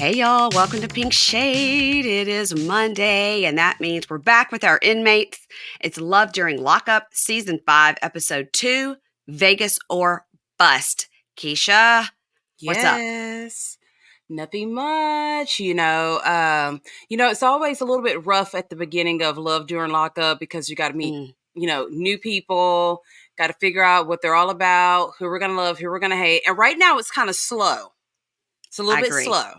Hey y'all, welcome to Pink Shade. It is Monday, and that means we're back with our inmates. It's Love During Lockup, Season 5, Episode 2, Vegas or Bust. Keisha, what's up? Yes. Nothing much, it's always a little bit rough at the beginning of Love During Lockup because you got to meet, new people, got to figure out what they're all about, who we're going to love, who we're going to hate. And right now it's kind of slow. It's a little bit slow.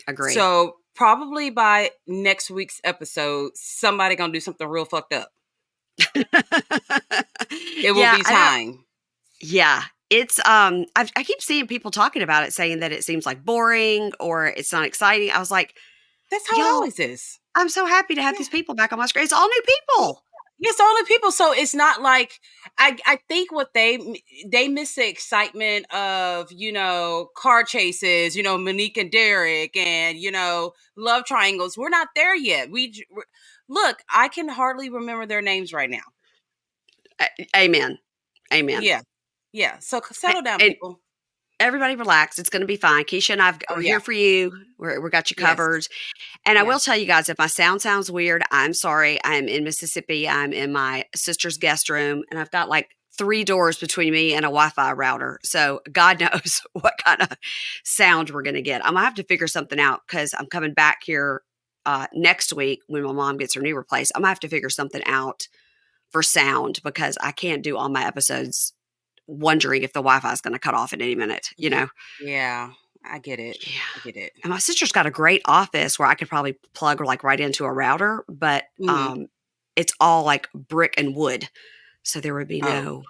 Agree. So probably by next week's episode, somebody going to do something real fucked up. It will be time. Yeah. It's I keep seeing people talking about it, saying that it seems like boring or it's not exciting. I was like, that's how it always is. I'm so happy to have these people back on my screen. It's all new people. Yes, all new people. So it's not like I think what they miss the excitement of, car chases, Monique and Derek and, love triangles. We're not there yet. Look, I can hardly remember their names right now. Amen. Yeah. So settle down, people. Everybody relax. It's going to be fine. Keisha and we're here for you. We got you covered. Yes. And I will tell you guys, if my sounds weird, I'm sorry. I'm in Mississippi. I'm in my sister's guest room, and I've got like 3 doors between me and a Wi-Fi router. So God knows what kind of sound we're going to get. I'm going to have to figure something out because I'm coming back here next week when my mom gets her knee replaced. I'm going to have to figure something out for sound because I can't do all my episodes wondering if the Wi-Fi is going to cut off at any minute, Yeah, I get it. Yeah. I get it. And my sister's got a great office where I could probably plug like right into a router, but it's all like brick and wood. So there would be no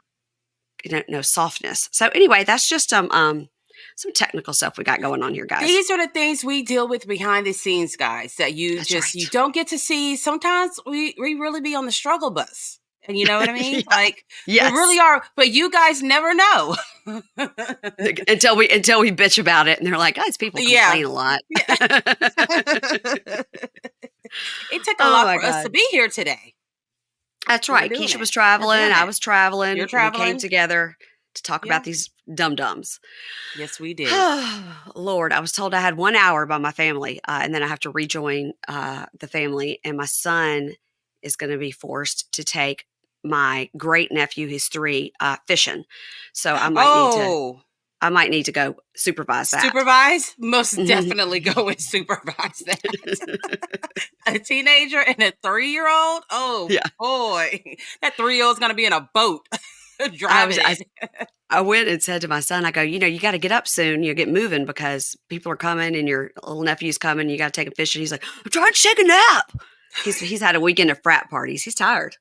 softness. So anyway, that's just some technical stuff we got going on here, guys. These are the things we deal with behind the scenes, guys, that you don't get to see. Sometimes we really be on the struggle bus. And you know what I mean? We really are, but you guys never know. until we bitch about it and they're like, guys, people complain a lot. It took a lot for us to be here today. That's right. Keisha was traveling. I was traveling. You're traveling. We came together to talk about these dum-dums. Yes, we did. Lord, I was told I had 1 hour by my family, and then I have to rejoin the family. And my son is going to be forced to take my great nephew, he's 3, fishing. So I might need to go supervise that. Supervise? Most definitely go and supervise that. A teenager and a 3-year-old? Oh, boy. That 3-year-old's going to be in a boat driving. I went and said to my son, I go, you got to get up soon. You get moving because people are coming and your little nephew's coming. You got to take him fishing. He's like, I'm trying to take a nap. He's had a weekend of frat parties. He's tired.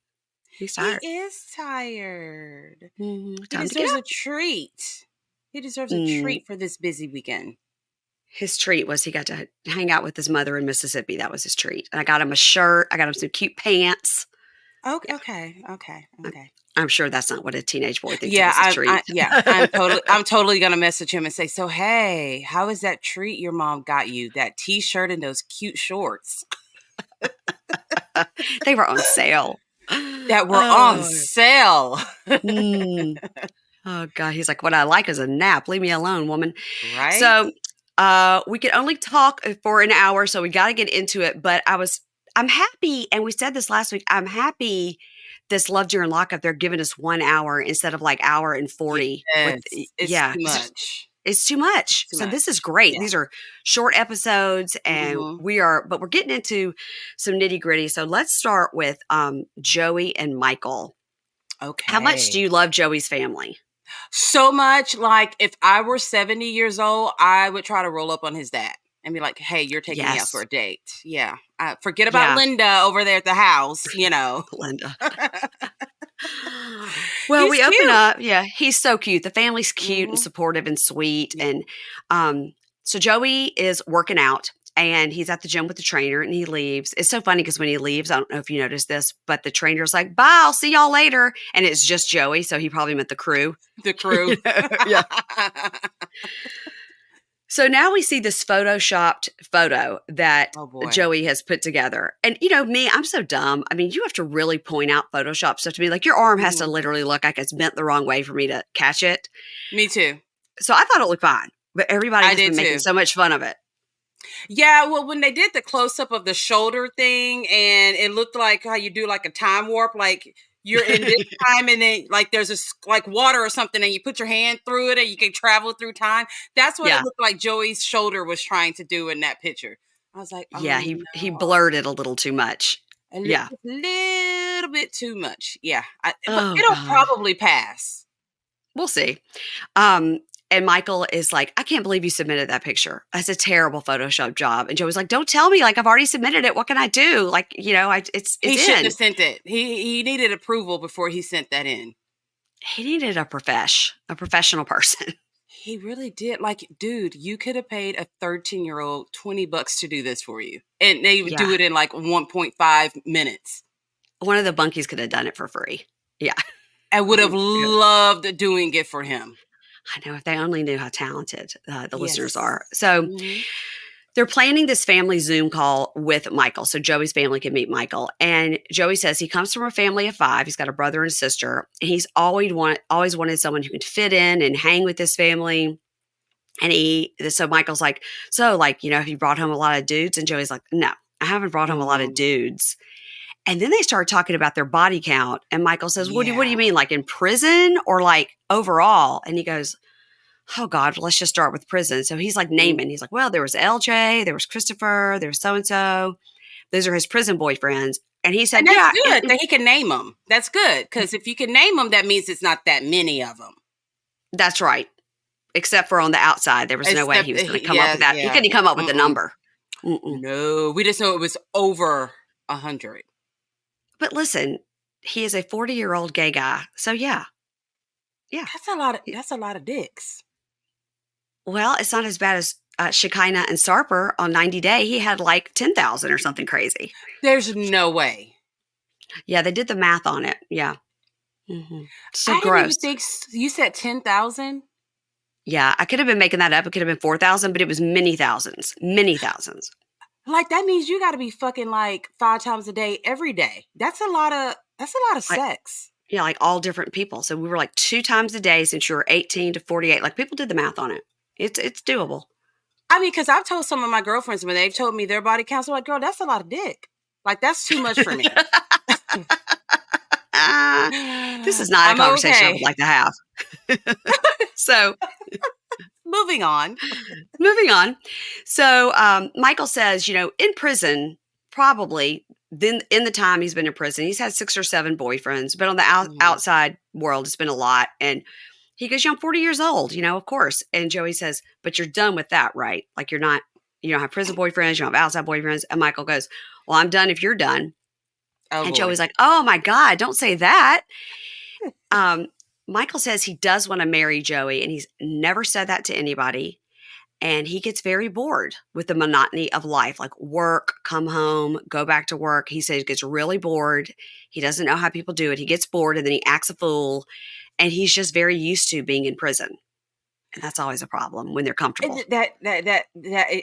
He is tired. Mm-hmm. He deserves a treat. He deserves a treat for this busy weekend. His treat was he got to hang out with his mother in Mississippi. That was his treat. And I got him a shirt. I got him some cute pants. Okay. I'm sure that's not what a teenage boy thinks is a treat. I'm totally going to message him and say, so, hey, how is that treat your mom got you? That T-shirt and those cute shorts. They were on sale. That were on sale. Oh, God. He's like, what I like is a nap. Leave me alone, woman. Right. So we can only talk for an hour, so we got to get into it. But I'm happy, and we said this last week, I'm happy this Love During Lockup, they're giving us 1 hour instead of like hour and 40. Yes, it's too much. It's too much. So this is great. Yeah. These are short episodes and but we're getting into some nitty gritty. So let's start with Joey and Michael. Okay. How much do you love Joey's family? So much. Like if I were 70 years old, I would try to roll up on his dad and be like, hey, you're taking me out for a date. Yeah. Forget about Linda over there at the house, Linda. Well, we open up. Yeah, he's so cute. The family's cute and supportive and sweet. And so Joey is working out and he's at the gym with the trainer and he leaves. It's so funny because when he leaves, I don't know if you noticed this, but the trainer's like, bye, I'll see y'all later. And it's just Joey. So he probably meant the crew. The crew. Yeah. So now we see this photoshopped photo that Joey has put together. And me, I'm so dumb. I mean, you have to really point out Photoshop stuff to me. Like your arm has to literally look like it's bent the wrong way for me to catch it. Me too. So I thought it looked fine, but everybody has been making so much fun of it. Yeah, well, when they did the close up of the shoulder thing, and it looked like how you do like a time warp, like you're in this time, and then like there's a like water or something, and you put your hand through it, and you can travel through time. That's what it Yeah. looked like Joey's shoulder was trying to do in that picture. I was like, Yeah, oh he no, blurred it a little too much. Yeah. a little bit too much. Yeah, but Oh it'll god. probably pass. We'll see. Um, and Michael is like, "I can't believe you submitted that picture. That's a terrible Photoshop job." And Joey's like, "Don't tell me. Like, I've already submitted it. What can I do? Like, it's He shouldn't have in." sent it. He needed approval before he sent that in. He needed a professional person. He really did. Like, dude, you could have paid a 13-year-old $20 to do this for you. And they would do Yeah. it in like 1.5 minutes. One of the bunkies could have done it for free. Yeah. I would have Yeah. loved doing it for him. I know if they only knew how talented the listeners Yes. are. So Hmm. they're planning this family Zoom call with Michael so Joey's family can meet Michael. And Joey says he comes from a family of 5. He's got a brother and a sister. And he's always wanted someone who could fit in and hang with this family. And so Michael's like, so like, have you brought home a lot of dudes? And Joey's like, no, I haven't brought home a lot of Mm, dudes. And then they start talking about their body count. And Michael says, what do you yeah. mean? Like in prison or like overall? And he goes, oh God, let's just start with prison. So he's like Mm. naming. He's like, well, there was LJ, there was Christopher, there was so and so. Those are his prison boyfriends. And he And said, that's yeah, good that he can name them. That's good. Because if you can name them, that means it's not that many of them. that's right. Except for on the outside, there was no way Except, he was going to come up yeah, with that. He yeah. couldn't come up with a Mm-mm. number. Mm-mm. No, we just know it was over 100. But listen, he is a 40-year-old gay guy. So yeah, yeah. That's a lot. That's a lot of dicks. Well, it's not as bad as Shekinah and Sarper on 90 Day. He had like 10,000 or something crazy. There's no way. Yeah, they did the math on it. Yeah. So I didn't gross. even think you said 10,000. Yeah, I could have been making that up. It could have been 4,000, but it was many thousands, many thousands. Like that means you got to be fucking like 5 times a day every day. That's a lot of. That's a lot of Like, sex. yeah, like all different people. So we were like 2 times a day since you were 18 to 48. Like people did the math on it. It's doable. I mean, because I've told some of my girlfriends when they've told me their body counts, I'm like, girl, that's a lot of dick. Like that's too much for me. Ah, this is not a I'm conversation I would okay. like to have. So Moving on. moving on. So Michael says, in prison, probably then in the time he's been in prison, he's had 6 or 7 boyfriends, but on the Mhm. outside world, it's been a lot. And he goes, I'm 40 years old, of course. And Joey says, but you're done with that, right? Like you don't have prison boyfriends, you don't have outside boyfriends. And Michael goes, well, I'm done if you're done. Oh And boy. Joey's like, oh my God, don't say that. Um, Michael says he does want to marry Joey, and he's never said that to anybody. And he gets very bored with the monotony of life, like work, come home, go back to work. He says he gets really bored. He doesn't know how people do it. He gets bored and then he acts a fool. And he's just very used to being in prison. And that's always a problem when they're comfortable.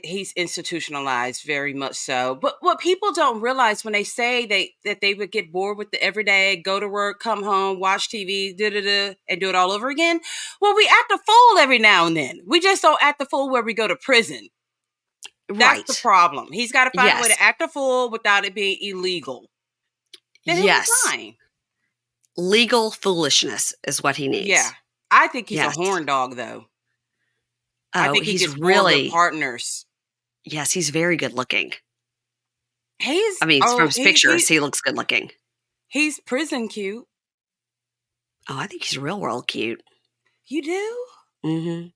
He's institutionalized very much so. But what people don't realize when they say that they would get bored with the everyday, go to work, come home, watch TV, and do it all over again. Well, we act a fool every now and then. We just don't act a fool where we go to prison. That's the Right. problem. He's got to find a way Yes. to act a fool without it being illegal. Then he'll be Yes. fine. Legal foolishness is what he Yeah. needs. I think he's a Yes. horn dog, though. I Oh, think he he's gets bored with really, partners. yes, he's very good looking. He's I mean, from oh his pictures, he looks good looking. he's prison cute. Oh, I think he's real world cute. You do? Mm-hmm.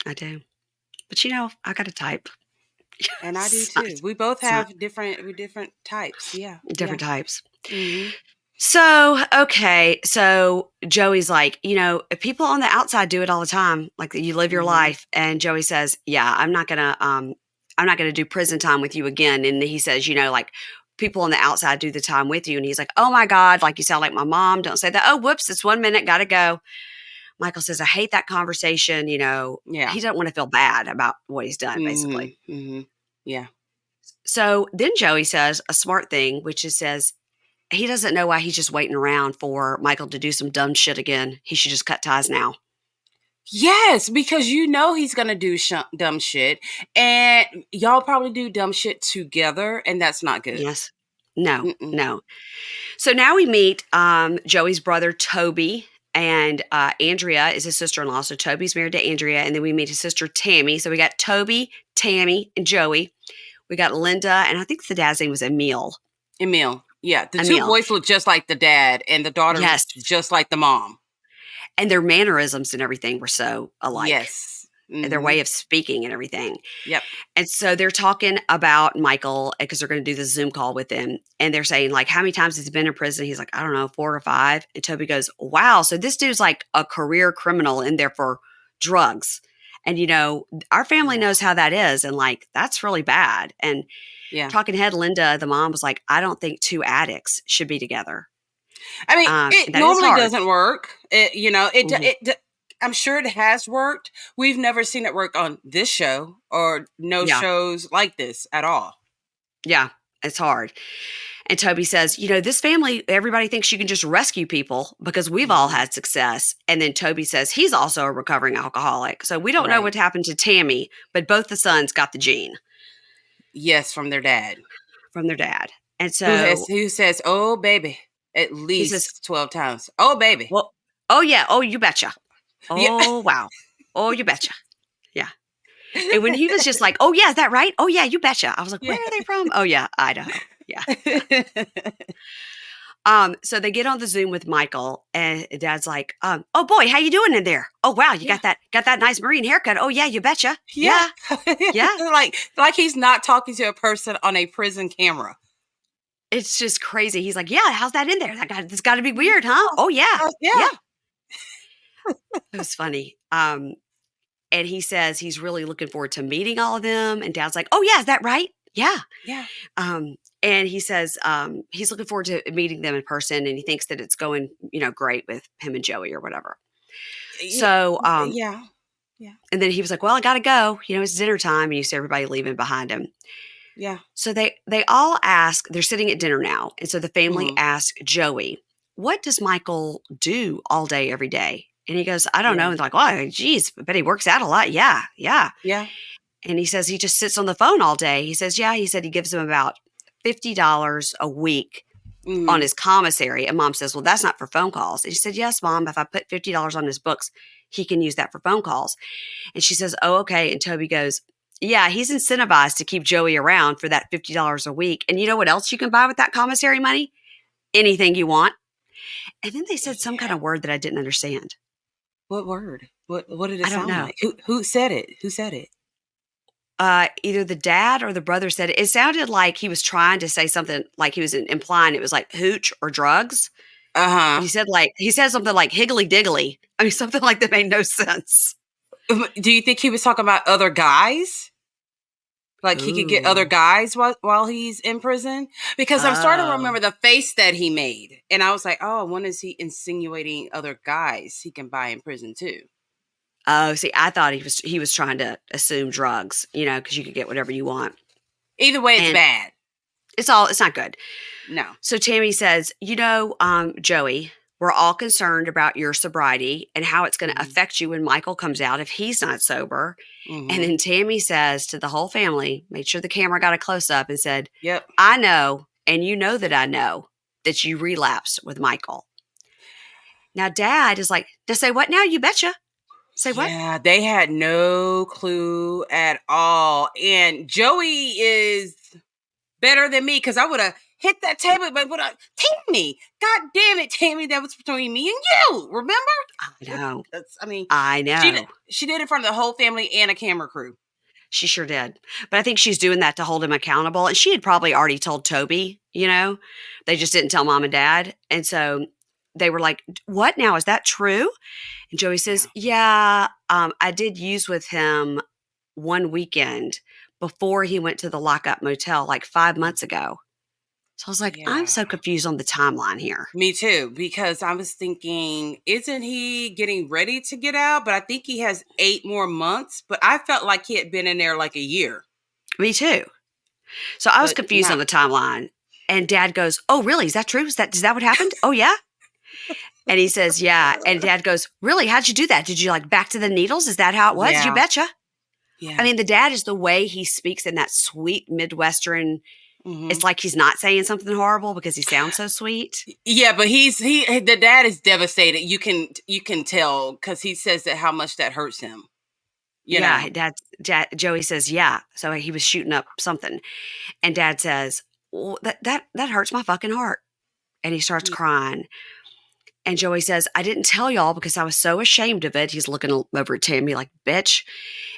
I do. But I got a type. And I do It's not, too. We both it's not have different types. Yeah. Yeah. different types. Hmm. So, okay. So Joey's like, if people on the outside do it all the time, like you live your Hmm. life. And Joey says, yeah, I'm not gonna do prison time with you again. And he says, like people on the outside do the time with you. And he's like, oh my God, like you sound like my mom. Don't say that. Oh, whoops, it's 1 minute, gotta go. Michael says, I hate that conversation. Yeah. He doesn't want to feel bad about what he's done, Hmm. basically. Hmm. Yeah. So then Joey says a smart thing, which is says he doesn't know why he's just waiting around for Michael to do some dumb shit again. He should just cut ties now. Yes, because you know he's gonna do dumb shit, and y'all probably do dumb shit together, and that's not good. Yes. No, Mm-mm. no. So now we meet Joey's brother, Toby, and Andrea is his sister-in-law. So Toby's married to Andrea, and then we meet his sister, Tammy. So we got Toby, Tammy, and Joey. We got Linda, and I think the dad's name was Emil. Emil, yeah, the two Emil. boys look just like the dad, and the daughter Yes. looks just like the mom. And their mannerisms and everything were so alike. Yes. Their Mm-hmm. way of speaking and everything. Yep. And so they're talking about Michael because they're going to do the Zoom call with him. And they're saying, like, how many times has he been in prison? He's like, I don't know, 4 or 5. And Toby goes, wow. So this dude's like a career criminal in there for drugs. And, our family Yeah. knows how that is. And, like, that's really bad. And Yeah. talking head, Linda, the mom, was like, I don't think 2 addicts should be together. I mean, it that is normally hard. doesn't work. Mhm. I'm sure it has worked. We've never seen it work on this show or no Yeah. shows like this at all. Yeah. It's hard. And Toby says, this family, everybody thinks you can just rescue people because we've all had success. And then Toby says he's also a recovering alcoholic. So we don't know what Right. happened to Tammy, but both the sons got the gene Yes, from their dad. from their dad. And so Who says, "Oh baby," at he says, least 12 times. Oh baby. well, oh yeah, oh, you betcha. Yeah. Oh, wow. Oh, you betcha. Yeah. And when he was just like, oh yeah, is that right? Oh yeah, you betcha. I was like, where Yeah. are they from? Oh yeah, Idaho. Yeah. So they get on the Zoom with Michael, and Dad's like, "Oh boy, how you doing in there? Oh wow, you Yeah. got that nice Marine haircut. Oh yeah, you betcha. Yeah. Yeah. like he's not talking to a person on a prison camera. It's just crazy." He's like, "Yeah, how's that in there? That's got to be weird, huh? Oh yeah, Yeah. yeah." It was funny. And he says he's really looking forward to meeting all of them. And Dad's like, "Oh yeah, is that right? Yeah." Yeah. And he says he's looking forward to meeting them in person, and he thinks that it's going, great with him and Joey or whatever. So, Yeah. and then he was like, "Well, I got to go. It's dinner time," and you see everybody leaving behind him. Yeah. So they all ask. They're sitting at dinner now, and so the family Mhm. asks Joey, "What does Michael do all day, every day?" And he goes, "I don't know." Yeah. And they're like, "Well, geez, I bet he works out a lot." Yeah, yeah. Yeah. And he says he just sits on the phone all day. He says, yeah, he said he gives him about $50 a week on Mhm. his commissary. And Mom says, well, that's not for phone calls. And she said, yes, Mom, if I put $50 on his books, he can use that for phone calls. And she says, oh, okay. And Toby goes, yeah, he's incentivized to keep Joey around for that $50 a week. And you know what else you can buy with that commissary money? Anything you want. And then they said some kind Yeah. of word that I didn't understand. What word? What did it I don't sound know. like? Who said it? Who said it? Either the dad or the brother said it. It sounded like he was trying to say something, like he was implying it was like hooch or drugs. Uh-huh. He said something like higgly diggly. I mean, something like that made no sense. Do you think he was talking about other guys? Like he could get other Ooh. guys while he's in prison? Because I'm starting to Oh. remember the face that he made. And I was like, oh, when is he insinuating other guys he can buy in prison too? Oh, see, I thought he was trying to assume drugs, because you could get whatever you want. Either way, it's And bad. it's not good. No. So Tammy says, Joey, we're all concerned about your sobriety and how it's going to Mhm. affect you when Michael comes out if he's not sober. And Mhm. then Tammy says to the whole family, made sure the camera got a close up and said, Yep. I know, and you know that I know that you relapsed with Michael. Now, Dad is like, to say what now? You betcha. Say what? Yeah, they had no clue at all. And Joey is better than me because I would have hit that table, but Tammy, God damn it, Tammy, that was between me and you. Remember? I know. I I know. she did it in front of the whole family and a camera crew. She sure did. But I think she's doing that to hold him accountable. And she had probably already told Toby, they just didn't tell Mom and Dad. And so they were like, what now? Is that true? And Joey says, yeah, I did use with him one weekend before he went to the lockup motel like 5 months ago. So I was like, I'm Yeah. so confused on the timeline here. Me too, because I was thinking, isn't he getting ready to get out? But I think he has 8 more months. But I felt like he had been in there like a year. Me too. So I was But confused on not. the timeline. And Dad goes, oh, really? Is that true? Is that what happened? Oh, yeah. And he says, yeah. And Dad goes, really? How'd you do that? Did you like back to the needles? Is that how it was? You Yeah. betcha. I Yeah. mean, the dad is the way he speaks in that sweet Midwestern. Hmm. It's like he's not saying something horrible because he sounds so sweet. Yeah, but the dad is devastated. You can tell because he says that how much that hurts him. You Yeah, know. Joey says, yeah. So he was shooting up something. And Dad says, well, that hurts my fucking heart. And he starts Yeah. crying. And Joey says, I didn't tell y'all because I was so ashamed of it. He's looking over at Tammy like, bitch.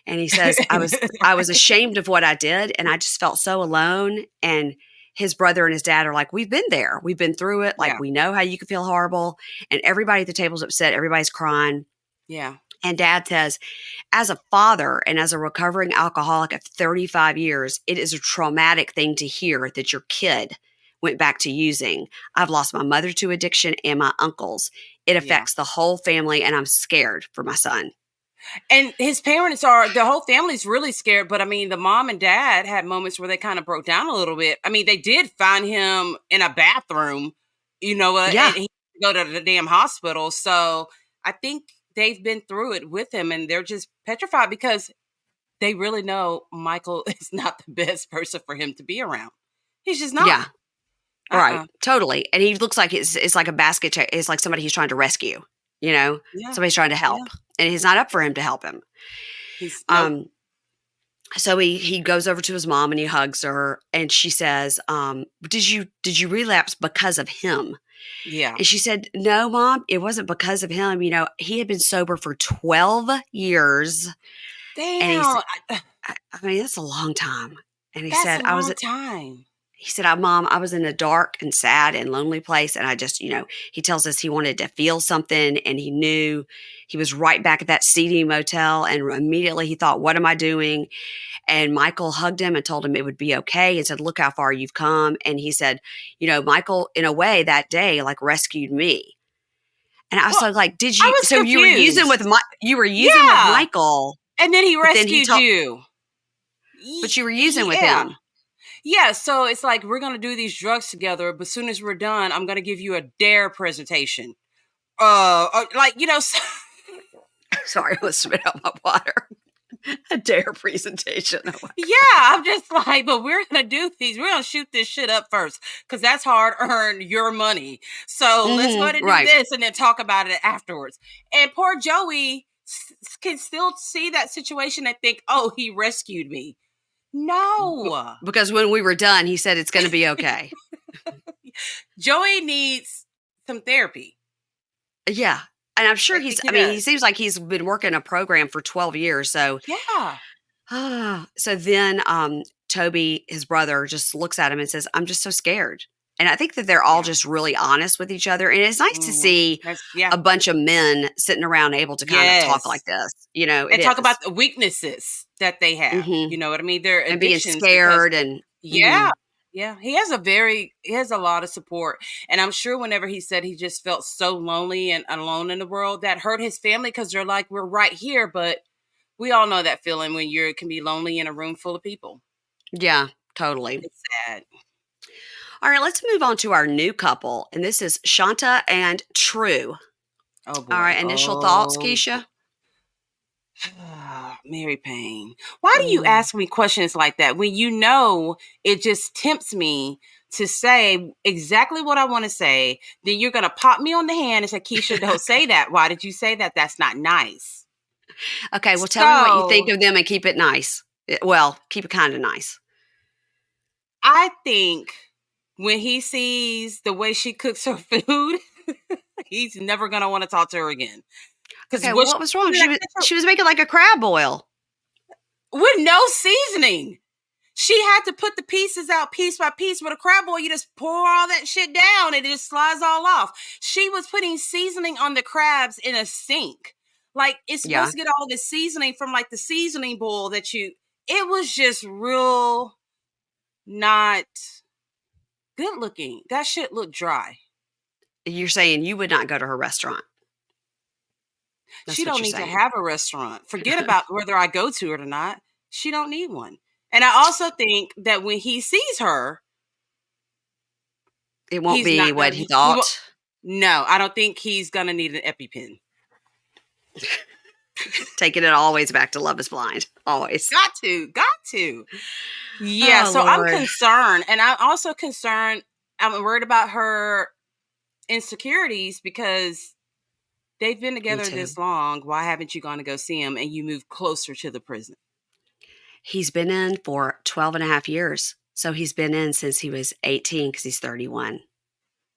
And he says, I was ashamed of what I did, and I just felt so alone. And his brother and his dad are like, we've been there. We've been through it. Like, Yeah. we know how you can feel horrible. And everybody at the table's upset. Everybody's crying. Yeah. And Dad says, as a father and as a recovering alcoholic of 35 years, it is a traumatic thing to hear that your kid went back to using. I've lost my mother to addiction and my uncles. It Yeah. affects the whole family, and I'm scared for my son. And the whole family's really scared. But I mean, the mom and dad had moments where they kind of broke down a little bit. I mean, they did find him in a bathroom, Yeah, and he had to go to the damn hospital. So I think they've been through it with him and they're just petrified because they really know Michael is not the best person for him to be around. He's just not. yeah, right, Uh-uh. totally. And he looks like it's like a basket check. It's like somebody he's trying to rescue, Yeah. somebody's trying to Yeah. help, and he's not up for him to help him. He's nope. Um, So he goes over to his mom and he hugs her, and she says, did you relapse because of him? Yeah. And she said, no, Mom, it wasn't because of him. He had been sober for 12 years. And Damn. I mean, that's a long time. And he That's said, a long time. Mom, I was in a dark and sad and lonely place. And I just, he tells us he wanted to feel something, and he knew he was right back at that seedy motel. And immediately he thought, what am I doing? And Michael hugged him and told him it would be okay and said, look how far you've come. And he said, Michael, in a way that day, like rescued me. And I was Well, so like, I was so confused. you were using with Yeah. Michael, And then he but then rescued you. but you were using with Yeah. him. Yeah. So it's like, we're going to do these drugs together, but as soon as we're done, I'm going to give you a dare presentation. Like, Sorry, I almost spit out my water. A dare presentation. Oh my yeah, I'm just like, but we're going to do these. We're going to shoot this shit up first because that's hard earned your money. So let's go ahead and do Right. this and then talk about it afterwards. And poor Joey can still see that situation and think, oh, he rescued me. No. Because when we were done, he said it's going to be okay. Joey needs some therapy. Yeah. And I'm sure I think he he does. seems like he's been working a program for 12 years. So, Yeah. so then Toby, his brother, just looks at him and says, I'm just so scared. And I think that they're all Yeah. just really honest with each other. And it's nice to see Yeah. a bunch of men sitting around able to kind of talk like Yes. this. It And talk about is. the weaknesses that they have. Hmm. You know what I mean? Their And being addictions because scared and, yeah. Yeah. He has a lot of support. And I'm sure whenever he said he just felt so lonely and alone in the world, that hurt his family because they're like, we're right here, but we all know that feeling when you can be lonely in a room full of people. yeah, totally. It's sad. All right, let's move on to our new couple. And this is Shonta and True. Oh All boy. right, initial thoughts, Oh, Keisha? Mary Payne. Why do you Mm. ask me questions like that when you know it just tempts me to say exactly what I want to say? Then you're going to pop me on the hand and say, Keisha, don't say that. Why did you say that? That's not nice. Okay, well, tell me what you think So of them and keep it nice. Well, keep it kind of nice. I think when he sees the way she cooks her food, he's never going to want to talk to her again. Because Okay, well, what was wrong? She was making like a crab boil. with no seasoning. She had to put the pieces out piece by piece. With a crab boil, you just pour all that shit down and it just slides all off. She was putting seasoning on the crabs in a sink. Like, it's Yeah. supposed to get all the seasoning from like the seasoning bowl that you. It was just real not good looking. That shit looked dry. You're saying you would not go to her restaurant. That's She what don't you're need to saying. have a restaurant. Forget about whether I go to it or not. She don't need one. And I also think that when he sees her, It won't he's be not what gonna. he He won't. thought. No, I don't think he's gonna need an EpiPen. Taking it always back to Love is Blind. Always. Got to. Yeah, Oh, so I'm Lord. concerned, and I'm also concerned. I'm worried about her insecurities because they've been Me together too. this long. Why haven't you gone to go see him and you move closer to the prison? He's been in for 12 and a half years. So he's been in since he was 18 because he's 31.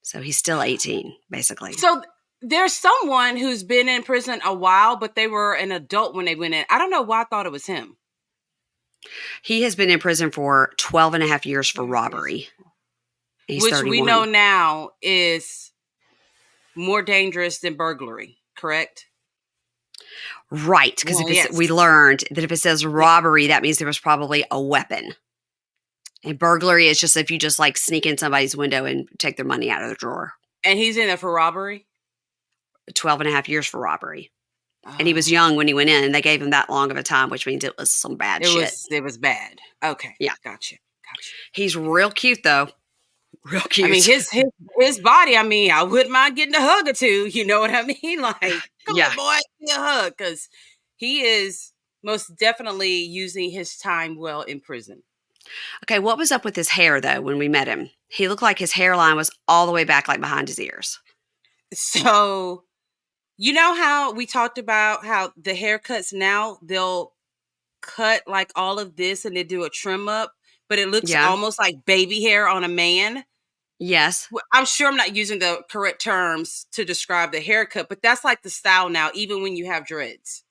So he's still 18, basically. So there's someone who's been in prison a while, but they were an adult when they went in. I don't know why I thought it was him. He has been in prison for 12 and a half years for robbery. He's Which we know 31. now is more dangerous than burglary, correct? Right. Because Well, we yes. learned that if it says robbery, that means there was probably a weapon. And burglary is just if you just like sneak in somebody's window and take their money out of the drawer. And he's in there for robbery? 12 and a half years for robbery. And he was Oh. young when he went in, and they gave him that long of a time, which means it was some bad shit. It was bad. Okay. Yeah. Gotcha. He's real cute, though. Real cute. I mean, his body, I mean, I wouldn't mind getting a hug or two. You know what I mean? Like, come Yeah. here, boy, give me a hug. Because he is most definitely using his time well in prison. Okay, what was up with his hair, though, when we met him? He looked like his hairline was all the way back, like behind his ears. So, you know how we talked about how the haircuts now, they'll cut like all of this and they do a trim up, but it looks Yeah. almost like baby hair on a man. Yes. I'm sure I'm not using the correct terms to describe the haircut, but that's like the style now, even when you have dreads.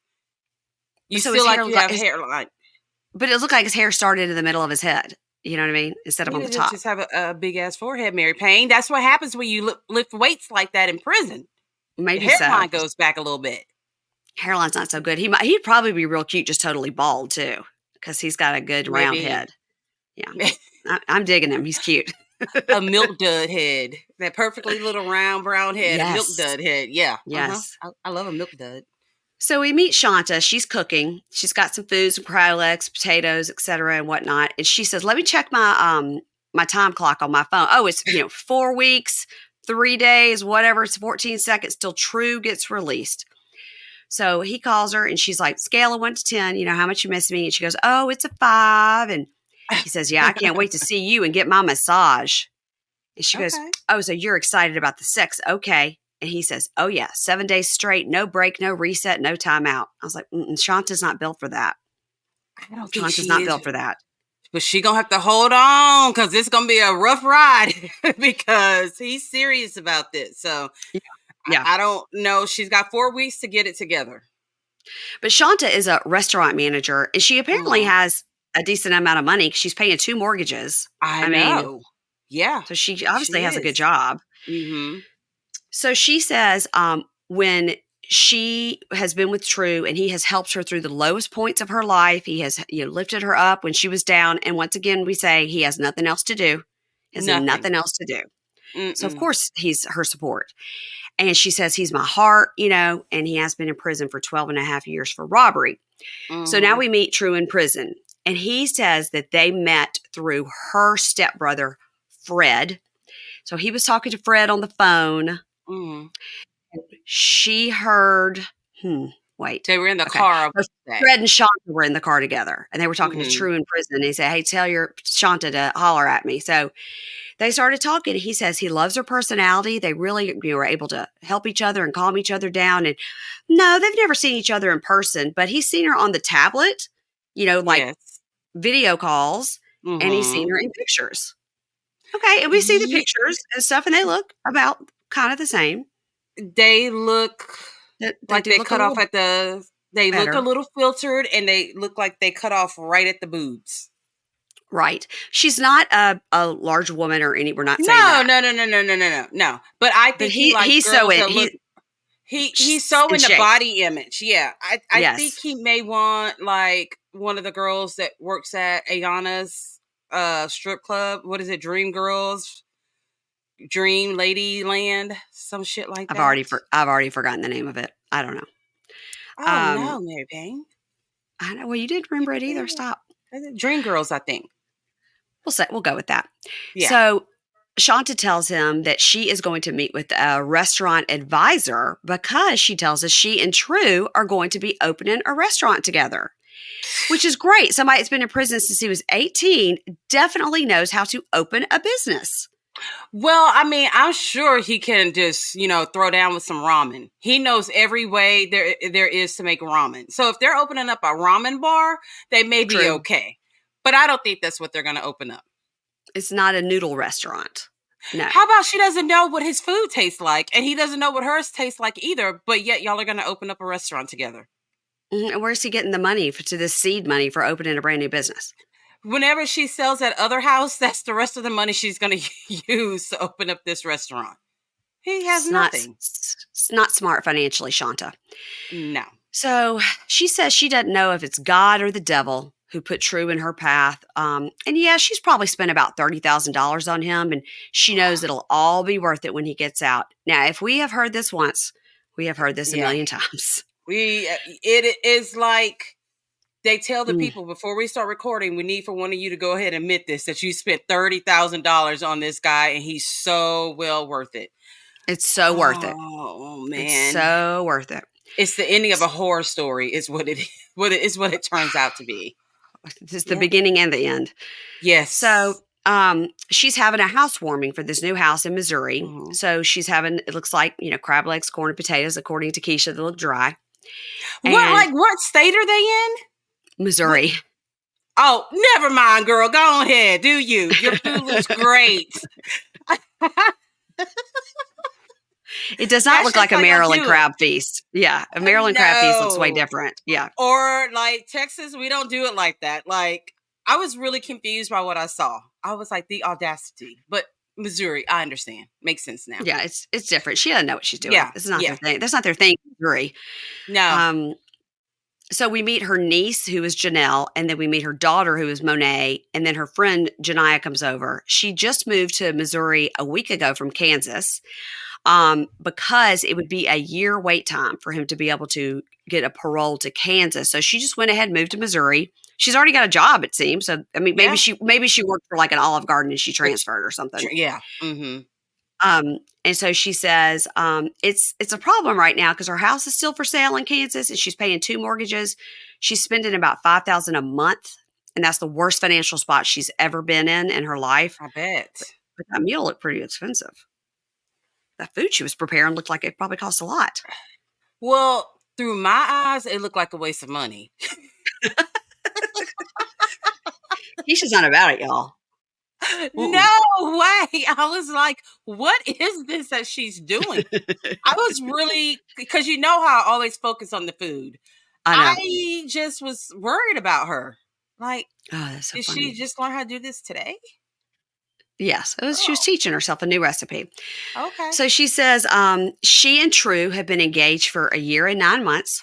You So his still hair like looked you like have hairline. but it looked like his hair started in the middle of his head. You know what I mean? Instead of on You the top. just have a big ass forehead, Mary Payne. That's what happens when you lift weights like that in prison. Your Maybe so. hairline goes back a little bit. Hairline's not so good. He'd probably be real cute, just totally bald too, because he's got a good round Maybe head. Yeah, I'm digging him. He's cute. a milk dud head, that perfectly little round brown head, a milk Yes. dud head. Yeah, Yes. I love a milk dud. So we meet Shonta. She's cooking. She's got some foods, some cryo legs, potatoes, etc., and whatnot. And she says, "Let me check my time clock on my phone. Oh, it's 4 weeks, 3 days, whatever. It's 14 seconds till True gets released." So he calls her and she's like, "Scale of 1 to 10, how much you miss me?" And she goes, "Oh, it's a 5." And he says, "Yeah, I can't wait to see you and get my massage." And she goes, Okay. "Oh, so you're excited about the sex. Okay." And he says, "Oh, yeah, 7 days straight, no break, no reset, no timeout." I was like, Shanta's not built for that. I don't think Shanta's she not is, built for that. but she gonna have to hold on because it's gonna be a rough ride because he's serious about this. So Yeah. Yeah. I don't know. She's got 4 weeks to get it together. But Shanta is a restaurant manager, and she apparently Mhm. has a decent amount of money. She's paying 2 mortgages. I I mean, know. Yeah, so she obviously she has a good is. job. Mm-hmm. So she says, when she has been with True and he has helped her through the lowest points of her life, he has lifted her up when she was down. And once again, we say he has nothing else to do. Has Nothing. nothing else to do. So of Mm-mm. course he's her support. And she says he's my heart, and he has been in prison for 12 and a half years for robbery. So now Mm-hmm. we meet True in prison. And he says that they met through her stepbrother, Fred. So he was talking to Fred on the phone. Mm-hmm. She heard, wait. They were in the Okay. car. So Fred and Shanta were in the car together, and they were talking to Mm-hmm. True in prison. And he said, "Hey, tell your Shanta to holler at me." So they started talking. He says he loves her personality. They really were able to help each other and calm each other down. And no, they've never seen each other in person, but he's seen her on the tablet, like Yes. video calls, and he's seen Mm-hmm. her in pictures. Okay, and we see the pictures and stuff, and they look about kind of the same. They look They like do they look a cut off little at the. They look a better. little filtered, and they look like they cut off right at the boobs. Right. She's not a large woman or any we're not saying No, that. no, no, no, no, no, no, no, no. But I But think he likes he's so girls in that look. He's so in in the shape. body image. Yeah, I think Yes. he may want like one of the girls that works at Ayonna's strip club. What is it? Dream Girls, Dream Lady Land, some shit like that. I've already forgotten the name of it. I don't know. Oh Um, no, Mary Payne. I know. Well, you didn't remember it either. Stop. Dream Girls, I think. We'll go with that. Yeah. So Shonta tells him that she is going to meet with a restaurant advisor because she tells us she and True are going to be opening a restaurant together, which is great. Somebody that's been in prison since he was 18 definitely knows how to open a business. Well, I mean, I'm sure he can just, throw down with some ramen. He knows every way there is to make ramen. So if they're opening up a ramen bar, they may be True. okay. But I don't think that's what they're going to open up. It's not a noodle restaurant. No. How about she doesn't know what his food tastes like, and he doesn't know what hers tastes like either, but yet y'all are going to open up a restaurant together? And where's he getting the money to this seed money for opening a brand new business? Whenever she sells that other house, that's the rest of the money she's going to use to open up this restaurant. He has nothing. It's not smart financially, Shonta. No. So she says she doesn't know if it's God or the devil who put True in her path. And yeah, she's probably spent about $30,000 on him, and she knows it'll all be worth it when he gets out. Now, if we have heard this once, we have heard this a million times. It is like they tell the people before we start recording, we need for one of you to go ahead and admit this, that you spent $30,000 on this guy, and he's so well worth it. It's so worth it. Oh man, it's so worth it. It's the ending of a horror story. Is what it turns out to be. It's the beginning and the end. Yes. So she's having a housewarming for this new house in Missouri. Mm-hmm. So she's having, it looks like, crab legs, corn, and potatoes, according to Keisha. They look dry. What state are they in? Missouri. Oh, never mind, girl. Go ahead. Do you? Your food looks great. It does not look like a Maryland crab feast. Yeah, a Maryland crab feast looks way different. Yeah. Or like Texas, we don't do it like that. Like, I was really confused by what I saw. I was like, the audacity. But Missouri, I understand. Makes sense now. Yeah, it's different. She doesn't know what she's doing. Yeah. It's not their thing. That's not their thing, Missouri. No. So we meet her niece, who is Janelle, and then we meet her daughter, who is Monet, and then her friend Janiah comes over. She just moved to Missouri a week ago from Kansas. Because it would be a year wait time for him to be able to get a parole to Kansas. So she just went ahead and moved to Missouri. She's already got a job, it seems. So, I mean, maybe she worked for like an Olive Garden and she transferred or something. Yeah. Mm-hmm. And so she says, it's a problem right now because her house is still for sale in Kansas and she's paying 2 mortgages. She's spending about $5,000 a month. And that's the worst financial spot she's ever been in her life. I bet. But that meal looked pretty expensive. That food she was preparing looked like it probably cost a lot. Well, through my eyes, it looked like a waste of money. Keisha's not about it, y'all. No way. I was like, what is this that she's doing? I was really, because you know how I always focus on the food. I just was worried about her. Like, that's so did funny. she just learn how to do this today? Yes. She was teaching herself a new recipe. Okay. So she says she and True have been engaged for a year and 9 months.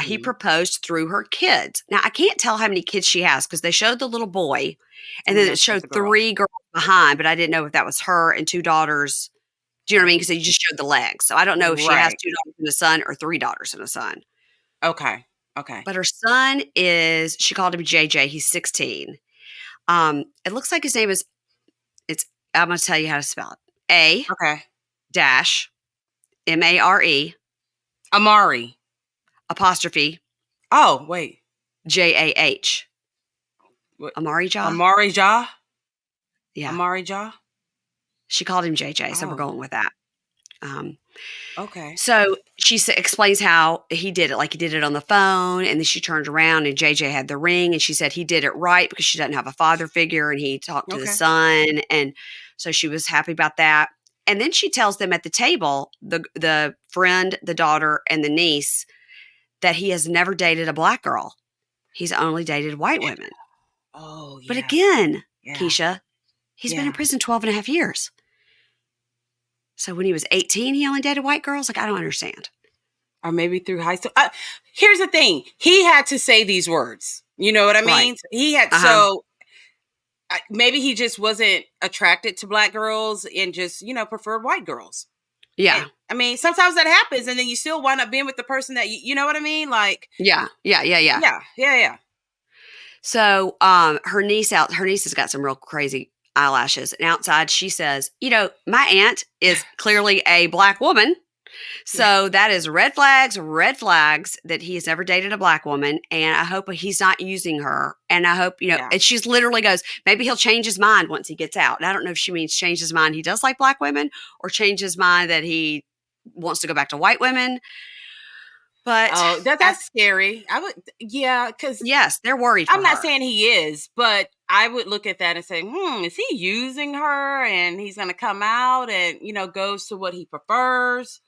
He proposed through her kids. Now, I can't tell how many kids she has because they showed the little boy and then it showed 3 girls behind, but I didn't know if that was her and 2 daughters. Do you know what I mean? Because they just showed the legs. So I don't know if she has 2 daughters and a son or 3 daughters and a son. Okay. But her son is, she called him JJ. He's 16. It looks like his name is, I'm going to tell you how to spell it. dash Mare Amari apostrophe oh wait Jah Amari Jah. Amari Jah. Yeah, Amari Jah. She called him JJ, so we're going with that. Okay. So she explains how he did it, like he did it on the phone, and then she turned around and JJ had the ring, and she said he did it right because she doesn't have a father figure, and he talked to the son, and so she was happy about that. And then she tells them at the table, the friend, the daughter, and the niece, that he has never dated a black girl. He's only dated white women. Oh, yeah. But again, Keisha, he's been in prison 12 and a half years. So when he was 18, he only dated white girls? Like, I don't understand. Or maybe through high school. Here's the thing. He had to say these words. You know what I mean? Right. He had, so maybe he just wasn't attracted to black girls and just, preferred white girls. Yeah. And, I mean, sometimes that happens and then you still wind up being with the person that, you know what I mean? Like. Yeah. So her niece has got some real crazy eyelashes. And outside, she says, my aunt is clearly a black woman. Yeah. So that is red flags that he has never dated a black woman. And I hope he's not using her. And I hope, Yeah. and she literally goes, maybe he'll change his mind once he gets out. And I don't know if she means change his mind he does like black women or change his mind that he wants to go back to white women. But Oh, that's scary. I would, yeah, because yes, they're worried for I'm not her. saying he is, but I would look at that and say, is he using her and he's going to come out and, goes to what he prefers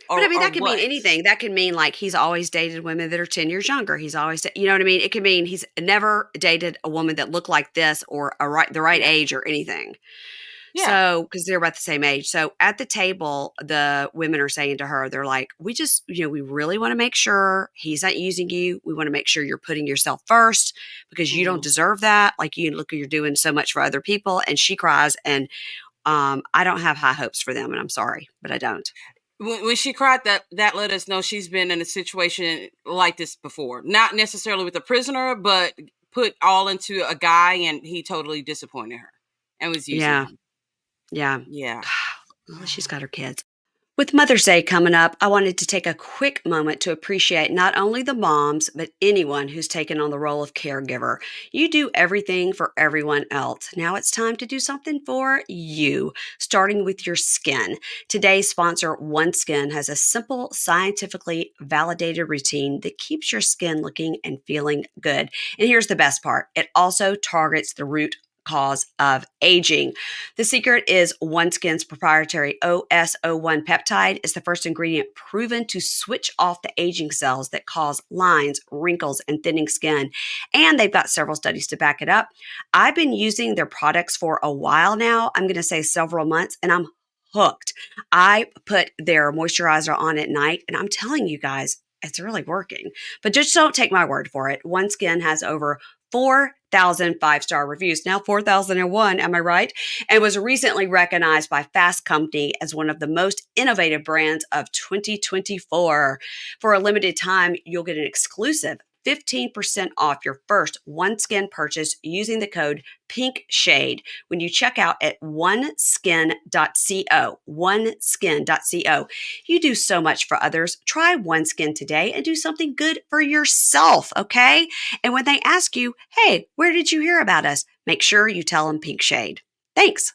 But I mean, or that could mean what? anything. That could mean like he's always dated women that are 10 years younger. He's always, you know what I mean? It could mean he's never dated a woman that looked like this or the right Yeah. age or anything. Yeah. So, because they're about the same age. So at the table, the women are saying to her, they're like, we just, we really want to make sure he's not using you. We want to make sure you're putting yourself first because you don't deserve that. Like you're doing so much for other people. And she cries. And I don't have high hopes for them. And I'm sorry, but I don't. When she cried, that let us know she's been in a situation like this before. Not necessarily with a prisoner, but put all into a guy and he totally disappointed her and was using Yeah. her. Yeah. Yeah. Well, she's got her kids. With Mother's Day coming up, I wanted to take a quick moment to appreciate not only the moms, but anyone who's taken on the role of caregiver. You do everything for everyone else. Now it's time to do something for you, starting with your skin. Today's sponsor, OneSkin, has a simple, scientifically validated routine that keeps your skin looking and feeling good. And here's the best part. It also targets the root cause of aging. The secret is OneSkin's proprietary OS01 peptide is the first ingredient proven to switch off the aging cells that cause lines, wrinkles, and thinning skin. And they've got several studies to back it up. I've been using their products for a while now. I'm going to say several months, and I'm hooked. I put their moisturizer on at night, and I'm telling you guys, it's really working. But just don't take my word for it. OneSkin has over 4,000 five-star reviews. Now 4,001, am I right? And was recently recognized by Fast Company as one of the most innovative brands of 2024. For a limited time, you'll get an exclusive 15% off your first OneSkin purchase using the code PINKSHADE when you check out at oneskin.co. Oneskin.co. You do so much for others. Try OneSkin today and do something good for yourself, okay? And when they ask you, hey, where did you hear about us? Make sure you tell them Pink Shade. Thanks.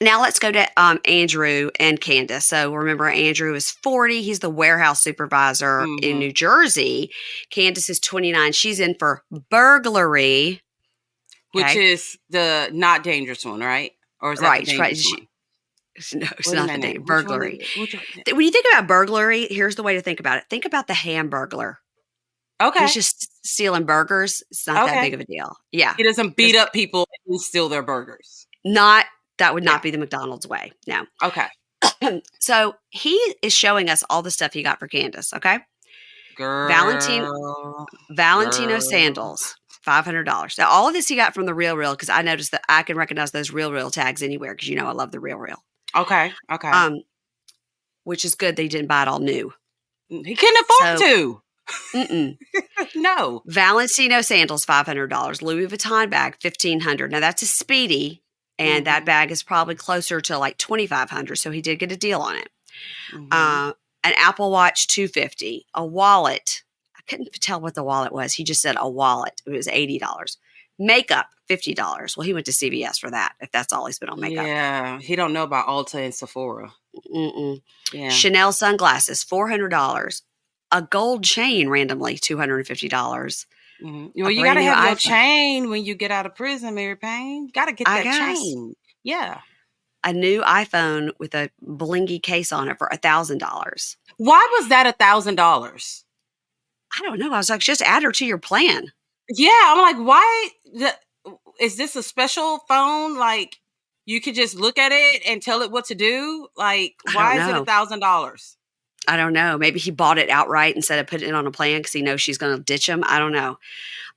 Now let's go to Andrew and Candice. So remember, Andrew is 40. He's the warehouse supervisor in New Jersey. Candice is 29. She's in for burglary. Which is the not dangerous one, right? Or is that Right, the dangerous one? No, it's Wait a not the minute. name. Which one Burglary. which one? When you think about burglary, here's the way to think about it. Think about the Hamburglar. He's Okay. just stealing burgers. It's not that Okay. big of a deal. Yeah. He doesn't beat Just up people and steal their burgers. that would Yeah. not be the McDonald's way. No. Okay. So he is showing us all the stuff he got for Candace. Okay. Girl. Valentino Girl. sandals, $500. Now, all of this he got from the Real Real because I noticed that I can recognize those Real Real tags anywhere because I love the Real Real. Okay. Okay. Which is good that he didn't buy it all new. He couldn't afford to. No. Valentino sandals, $500. Louis Vuitton bag, $1,500. Now that's a Speedy, and that bag is probably closer to like $2,500. So he did get a deal on it. An Apple Watch, $250. A wallet. I couldn't tell what the wallet was. He just said a wallet. It was $80. Makeup, $50. Well, he went to CVS for that. If that's all he spent on makeup. Yeah, he don't know about Ulta and Sephora. Yeah. Chanel sunglasses, $400. A gold chain, randomly, $250. Well, you got to have your chain when you get out of prison, Mary Payne. Got to get that chain. Yeah. A new iPhone with a blingy case on it for $1,000. Why was that $1,000? I don't know. I was like, just add her to your plan. Yeah, I'm like, why? Is this a special phone? Like, you could just look at it and tell it what to do? Like, why is it $1,000? I don't know. Maybe he bought it outright instead of putting it on a plan because he knows she's going to ditch him. I don't know.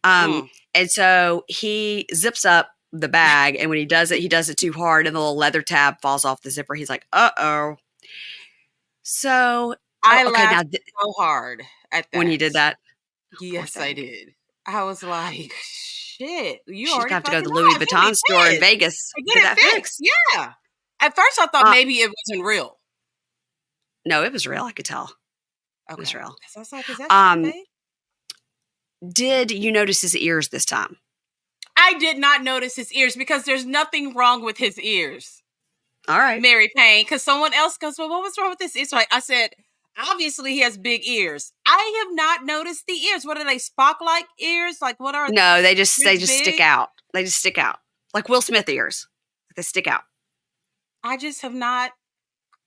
And so he zips up the bag, and when he does it too hard, and the little leather tab falls off the zipper. He's like, uh-oh. So I laughed so hard at that. When he did that. Yes, I did. I was like, shit. You She's gonna already have to go to fucking the Louis off. She'll be Vuitton store in pissed. Vegas, And get get it that fixed. fixed. Yeah. At first, I thought Uh, maybe it wasn't real. no, it was real, I could tell. It was Okay. real. Because I was like, is that shit Um, fake? did you notice his ears this time? I did not notice his ears because there's nothing wrong with his ears. All right. Mary Payne, because someone else goes, well, what was wrong with this? It's like, I said, obviously he has big ears. I have not noticed the ears. What are they, Spock-like ears? Like, what are No, they just ears stick big? out. They just stick out. Like Will Smith ears. They stick out. I just have not,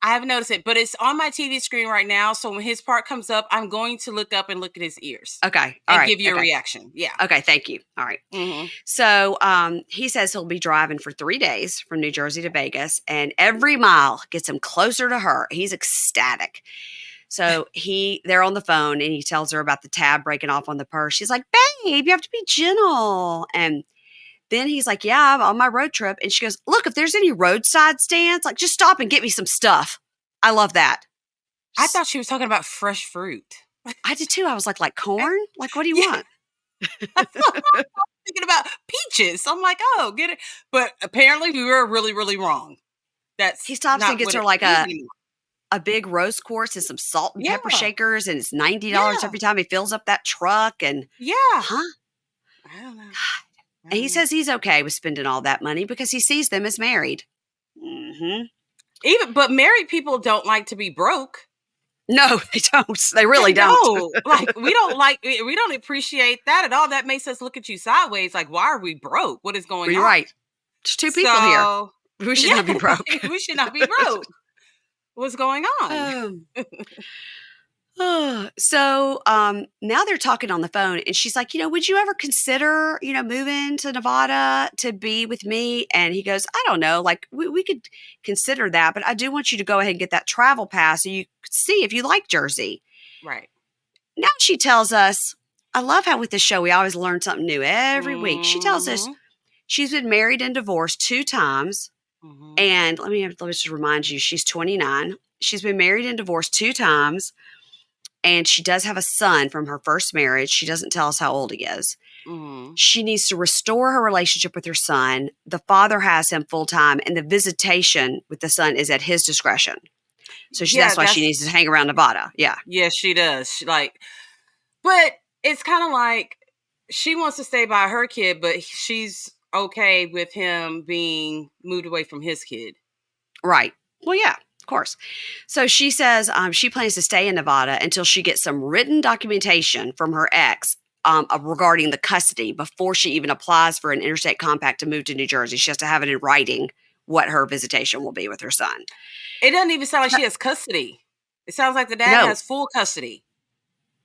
I haven't noticed it, but it's on my TV screen right now. So when his part comes up, I'm going to look up and look at his ears Okay. All and right. give you a Okay. reaction. Yeah. Okay, thank you. All right. Mm-hmm. So he says he'll be driving for 3 days from New Jersey to Vegas, and every mile gets him closer to her. He's ecstatic. So they're on the phone and he tells her about the tab breaking off on the purse. She's like, babe, you have to be gentle. And then he's like, yeah, I'm on my road trip. And she goes, look, if there's any roadside stands, like just stop and get me some stuff. I love that. I thought she was talking about fresh fruit. I did too. I was like corn? Like, what do you want? Thinking about peaches. I'm like, oh, get it. But apparently we were really, really wrong. That's He stops and not gets what her it like is a anymore. big roast course and some salt and pepper Yeah. shakers, and it's $90 Yeah. every time he fills up that truck. And Yeah. huh? I don't know. And he says he's okay with spending all that money because he sees them as married. But married people don't like to be broke. No, they don't. They really They don't. Like we don't appreciate that at all. That makes us look at you sideways. Like, why are we broke? What is going You're on? right. There's two people here. We should not be broke. We should not be broke. What's going on? So now they're talking on the phone, and she's like, would you ever consider, moving to Nevada to be with me? And he goes, I don't know. Like, we could consider that, but I do want you to go ahead and get that travel pass so you could see if you like Jersey. Right. Now she tells us, I love how with this show, we always learn something new every week. She tells us she's been married and divorced 2 times. And let me just remind you, she's 29. She's been married and divorced 2 times. And she does have a son from her first marriage. She doesn't tell us how old he is. She needs to restore her relationship with her son. The father has him full time, and the visitation with the son is at his discretion. So that's why she needs to hang around Nevada. Yeah. Yes, she does. But it's kind of like she wants to stay by her kid, but she's okay with him being moved away from his kid. Right. Well, yeah. Of course. So she says she plans to stay in Nevada until she gets some written documentation from her ex regarding the custody before she even applies for an interstate compact to move to New Jersey. She has to have it in writing what her visitation will be with her son. It doesn't even sound like she has custody. It sounds like the dad has full custody.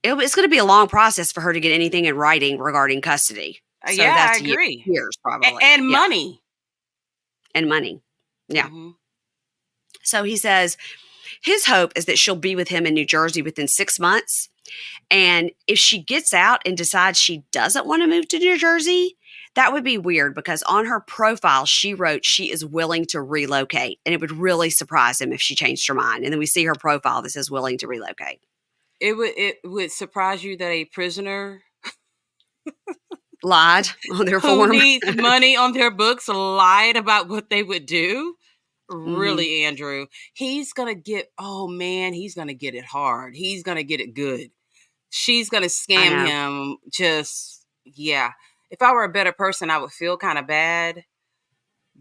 It's going to be a long process for her to get anything in writing regarding custody. So that's I agree. Years probably. And money. And money. Yeah. So he says his hope is that she'll be with him in New Jersey within 6 months. And if she gets out and decides she doesn't want to move to New Jersey, that would be weird because on her profile, she wrote she is willing to relocate. And it would really surprise him if she changed her mind. And then we see her profile that says willing to relocate. It would surprise you that a prisoner lied on their form. Who needs money on their books lied about what they would do. Really, Andrew, he's gonna get it hard. He's gonna get it good. She's gonna scam him. If I were a better person, I would feel kind of bad,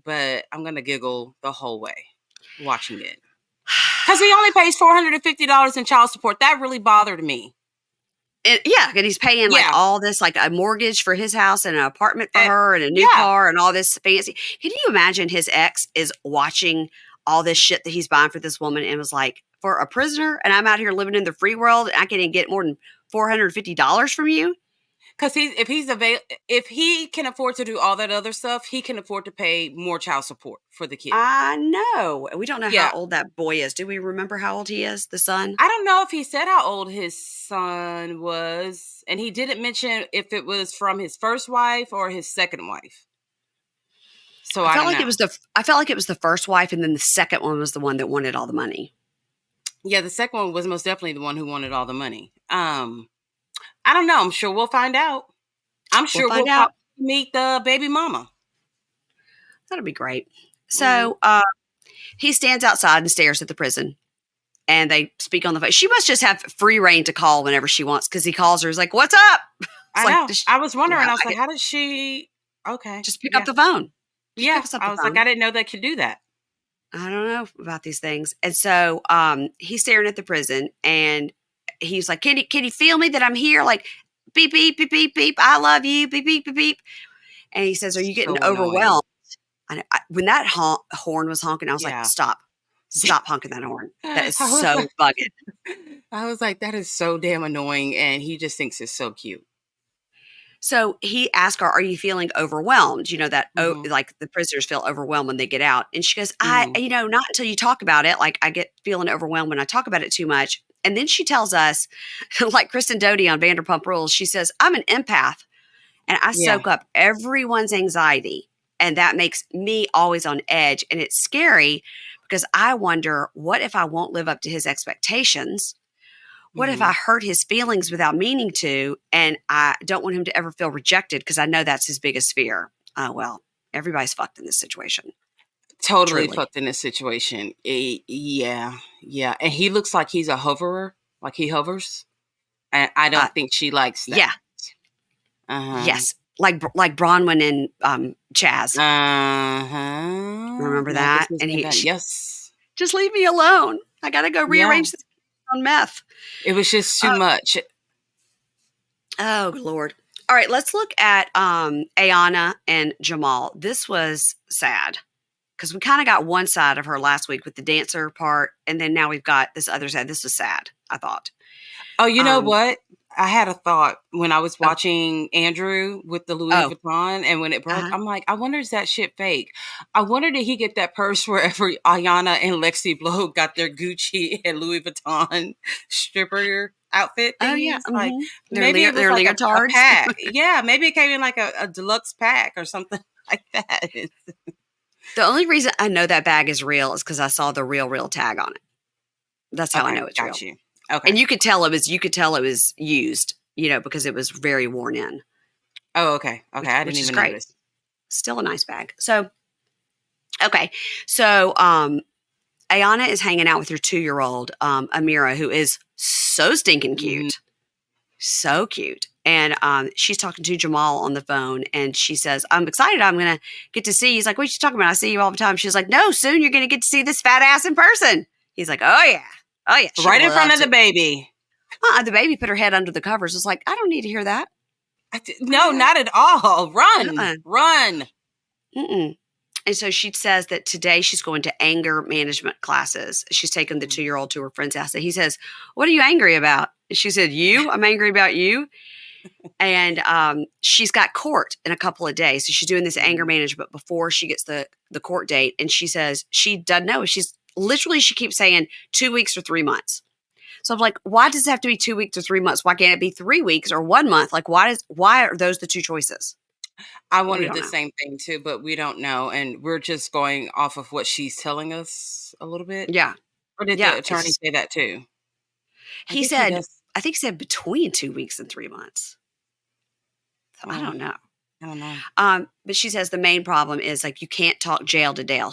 but I'm gonna giggle the whole way watching it because he only pays $450 in child support. That really bothered me. And he's paying all this, like a mortgage for his house and an apartment for her and a new car and all this fancy. Can you imagine his ex is watching all this shit that he's buying for this woman and was like, for a prisoner, and I'm out here living in the free world, and I can't get more than $450 from you? Because if he can afford to do all that other stuff, he can afford to pay more child support for the kid. I know. We don't know how old that boy is. Do we remember how old he is, the son? I don't know if he said how old his son was, and he didn't mention if it was from his first wife or his second wife. So I felt like it was the first wife, and then the second one was the one that wanted all the money. Yeah, the second one was most definitely the one who wanted all the money. I don't know. I'm sure we'll find out. I'm sure we'll find out. meet the baby mama. That'll be great. Mm-hmm. So he stands outside and stares at the prison, and they speak on the phone. She must just have free reign to call whenever she wants, because he calls her. He's like, "What's up?" It's I like, know. I was wondering. yeah, I was like, how did she? Okay. just pick up Yeah. the phone. Just Yeah. pick us up I the was like, phone. I didn't know they could do that. I don't know about these things. And so he's staring at the prison, and he's like, can you feel me that I'm here? Like, beep, beep, beep, beep, beep. I love you. Beep, beep, beep, beep. And he says, are you getting So annoying. overwhelmed? And when that horn was honking, I was like, Yeah. stop honking that horn. That is I was so like, bugging. that is so damn annoying, and he just thinks it's so cute. So he asked her, "Are you feeling overwhelmed?" You know that Mm-hmm. like the prisoners feel overwhelmed when they get out, and she goes, "I, Mm-hmm. not until you talk about it. Like I get feeling overwhelmed when I talk about it too much." And then she tells us, like Kristen Doty on Vanderpump Rules, she says, "I'm an empath, and I Yeah. soak up everyone's anxiety, and that makes me always on edge, and it's scary because I wonder what if I won't live up to his expectations." What if Mm-hmm. I hurt his feelings without meaning to? And I don't want him to ever feel rejected because I know that's his biggest fear. Well, everybody's fucked in this situation, Totally truly. fucked in this situation. Yeah. Yeah. And he looks like he's a hoverer, like he hovers. And I Uh, don't think she likes that. yeah, Uh-huh. yes, like Bronwyn and Chaz. Uh-huh. Remember Now this that? has And been he done. she, Yes. just leave me alone. I gotta go Yeah. rearrange this on meth. It was just Oh, too much. oh Lord. All right, let's look at Ayonna and Jahmal. This was sad, because we kind of got one side of her last week with the dancer part, and then now we've got this other side. This was sad, I thought. Oh, you know Um, what? I had a thought when I was oh, watching Andrew with the Louis oh, Vuitton, and when it broke, uh-huh. I'm like, I wonder is that shit fake? I wonder did he get that purse wherever Ayana and Lexi Blow got their Gucci and Louis Vuitton stripper outfit Oh yeah, thingies? Like maybe it was their like a leotards. pack. Yeah, maybe it came in like a deluxe pack or something like that. The only reason I know that bag is real is because I saw the real tag on it. That's how I Okay, know it's got real. you. Okay. And you could tell it was used, because it was very worn in, Oh, okay. Okay, I didn't which is even great. notice. Still a nice bag. So okay, so Ayana is hanging out with her 2-year old Amira, who is so stinking Mhm. cute. So cute. And she's talking to Jahmal on the phone, and she says, I'm excited. I'm going to get to see you. He's like, what are you talking about? I see you all the time. She's like, no, soon you're going to get to see this fat ass in person. He's like, oh, yeah. Oh, yeah. She Right in front loves of the it. baby. The baby put her head under the covers. It's like, I don't need to hear that. No, not at all. Run, Uh-uh. run. Mm-mm. And so she says that today she's going to anger management classes. She's taken the Mhm. 2-year old to her friend's house. And he says, what are you angry about? And she said, you? I'm angry about you. And she's got court in a couple of days, so she's doing this anger Mhm. management before she gets the court date. And she says she doesn't know. She keeps saying 2 weeks or 3 months. So I'm like, why does it have to be 2 weeks or 3 months? Why can't it be 3 weeks or 1 month? Like, why are those the two choices? I We wanted don't the know. same thing too, but we don't know, and we're just going off of what she's telling us a little bit. Yeah, Or did yeah. the It's attorney just, say that too? I he think he said, does. I think he said between 2 weeks and 3 months. So I Uh, don't know. I don't know. But she says the main problem is like you can't talk jail to jail.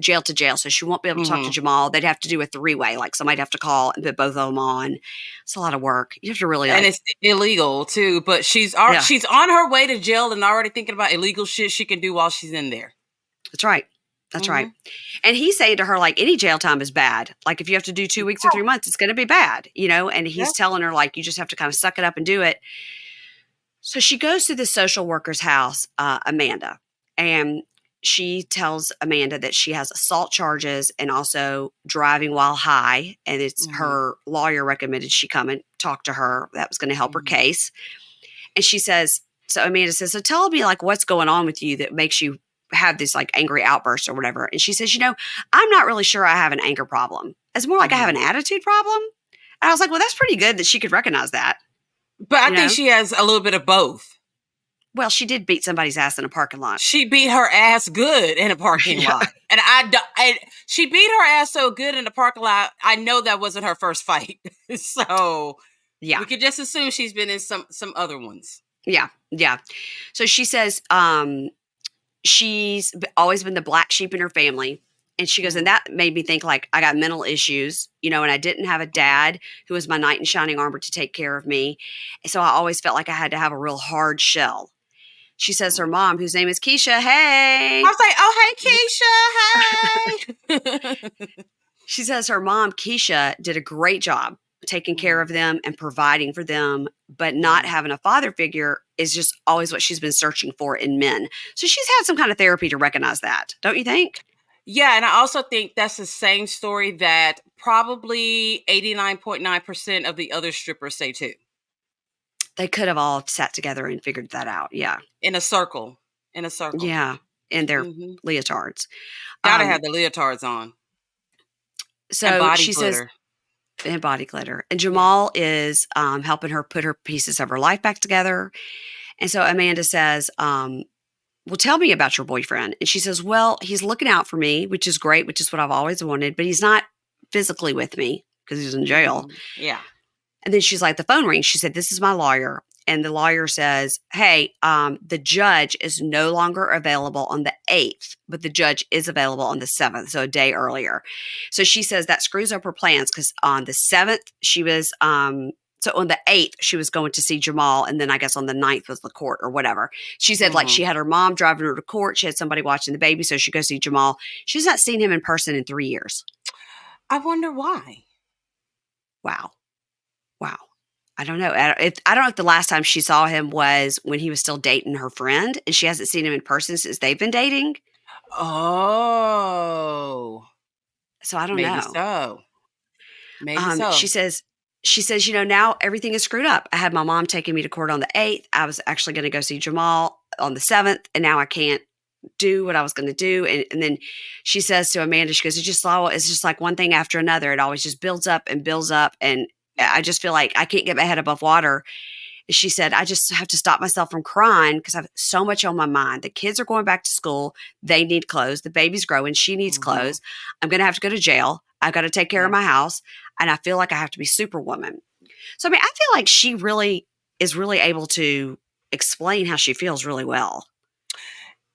Jail to jail. So she won't be able to talk to Hmm. Jahmal. They'd have to do a 3-way. Like somebody'd have to call and put both of them on. It's a lot of work. You have to really And like, it's illegal too. But yeah, she's on her way to jail and already thinking about illegal shit she can do while she's in there. that's right. That's right. Hmm. And he's saying to her, like, any jail time is bad. Like, if you have to do 2 weeks or 3 months, it's going to be bad. And Yeah. he's telling her, like, you just have to kind of suck it up and do it. So she goes to the social worker's house, Amanda, and she tells Amanda that she has assault charges and also driving while high. And it's Hmm. her lawyer recommended she come and talk to her. That was going to help her Hmm. case. And she says, so Amanda says, so tell me like what's going on with you that makes you have this like angry outburst or whatever. And she says, I'm not really sure I have an anger problem. It's more like I have Hmm. an attitude problem. And I was like, well, that's pretty good that she could recognize that, But I you think know? she has a little bit of both. Well, she did beat somebody's ass in a parking lot. She beat her ass good in a parking Yeah. lot. And she beat her ass so good in the parking lot, I know that wasn't her first fight. So Yeah. we could just assume she's been in some other ones. Yeah. Yeah. So she says, she's always been the black sheep in her family. And she goes, and Mm, that made me think like I got mental issues, and I didn't have a mm, dad who was my knight in shining armor to take care of me. So I always felt like I had to have a real hard shell. She says her mm. mom, whose name is Keisha, I hey. was like, oh, hey, Keisha, hey. She says her mom, Keisha, did a great job taking care Mm, of them and providing for them, but not mm. having a father figure is just always what she's been searching for in men. So she's had some kind of therapy to recognize that, don't you think? Yeah, and I also think that's the same story that probably 89.9% of the other strippers say too. They could have all sat together and figured that out. Yeah. In a circle. In a circle. Yeah. In their Hmm. leotards. Gotta Um, have the leotards on. And so body she says, glitter. and body glitter. And Yeah. Jahmal is helping her put her pieces of her life back together. And so Amanda says, well, tell me about your boyfriend. And she says, well, he's looking out for me, which is great, which is what I've always wanted, but he's not physically with me because he's in jail. Yeah. And then she's like, the phone rings. She said, this is my lawyer. And the lawyer says, hey, the judge is no longer available on the 8th, but the judge is available on the 7th, so a day earlier. So she says that screws up her plans because on the 7th, she was, so on the 8th, she was going to see Jahmal. And then I guess on the 9th was the court or whatever. She said, like, Hmm. she had her mom driving her to court. She had somebody watching the baby. So she goes see Jahmal. She's not seen him in person in 3 years. I wonder why. Wow. Wow. I don't know. I don't know if the last time she saw him was when he was still dating her friend, and she hasn't seen him in person since they've been dating. Oh, So I don't maybe know. so. Maybe Um, so. she says, she says, now everything is screwed up. I had my mom taking me to court on the 8th. I was actually going to go see Jahmal on the 7th, and now I can't do what I was going to do. And then she says to Amanda, she goes, it's just like one thing after another. It always just builds up and builds up. And Yeah. I just feel like I can't get my head above water. She said, I just have to stop myself from crying because I have so much on my mind. The kids are going back to school. They need clothes. The baby's growing. She needs Hmm. clothes. I'm going to have to go to jail. I've got to take care of Yeah. my house. And I feel like I have to be superwoman. So, I mean, I feel like she really is really able to explain how she feels really well,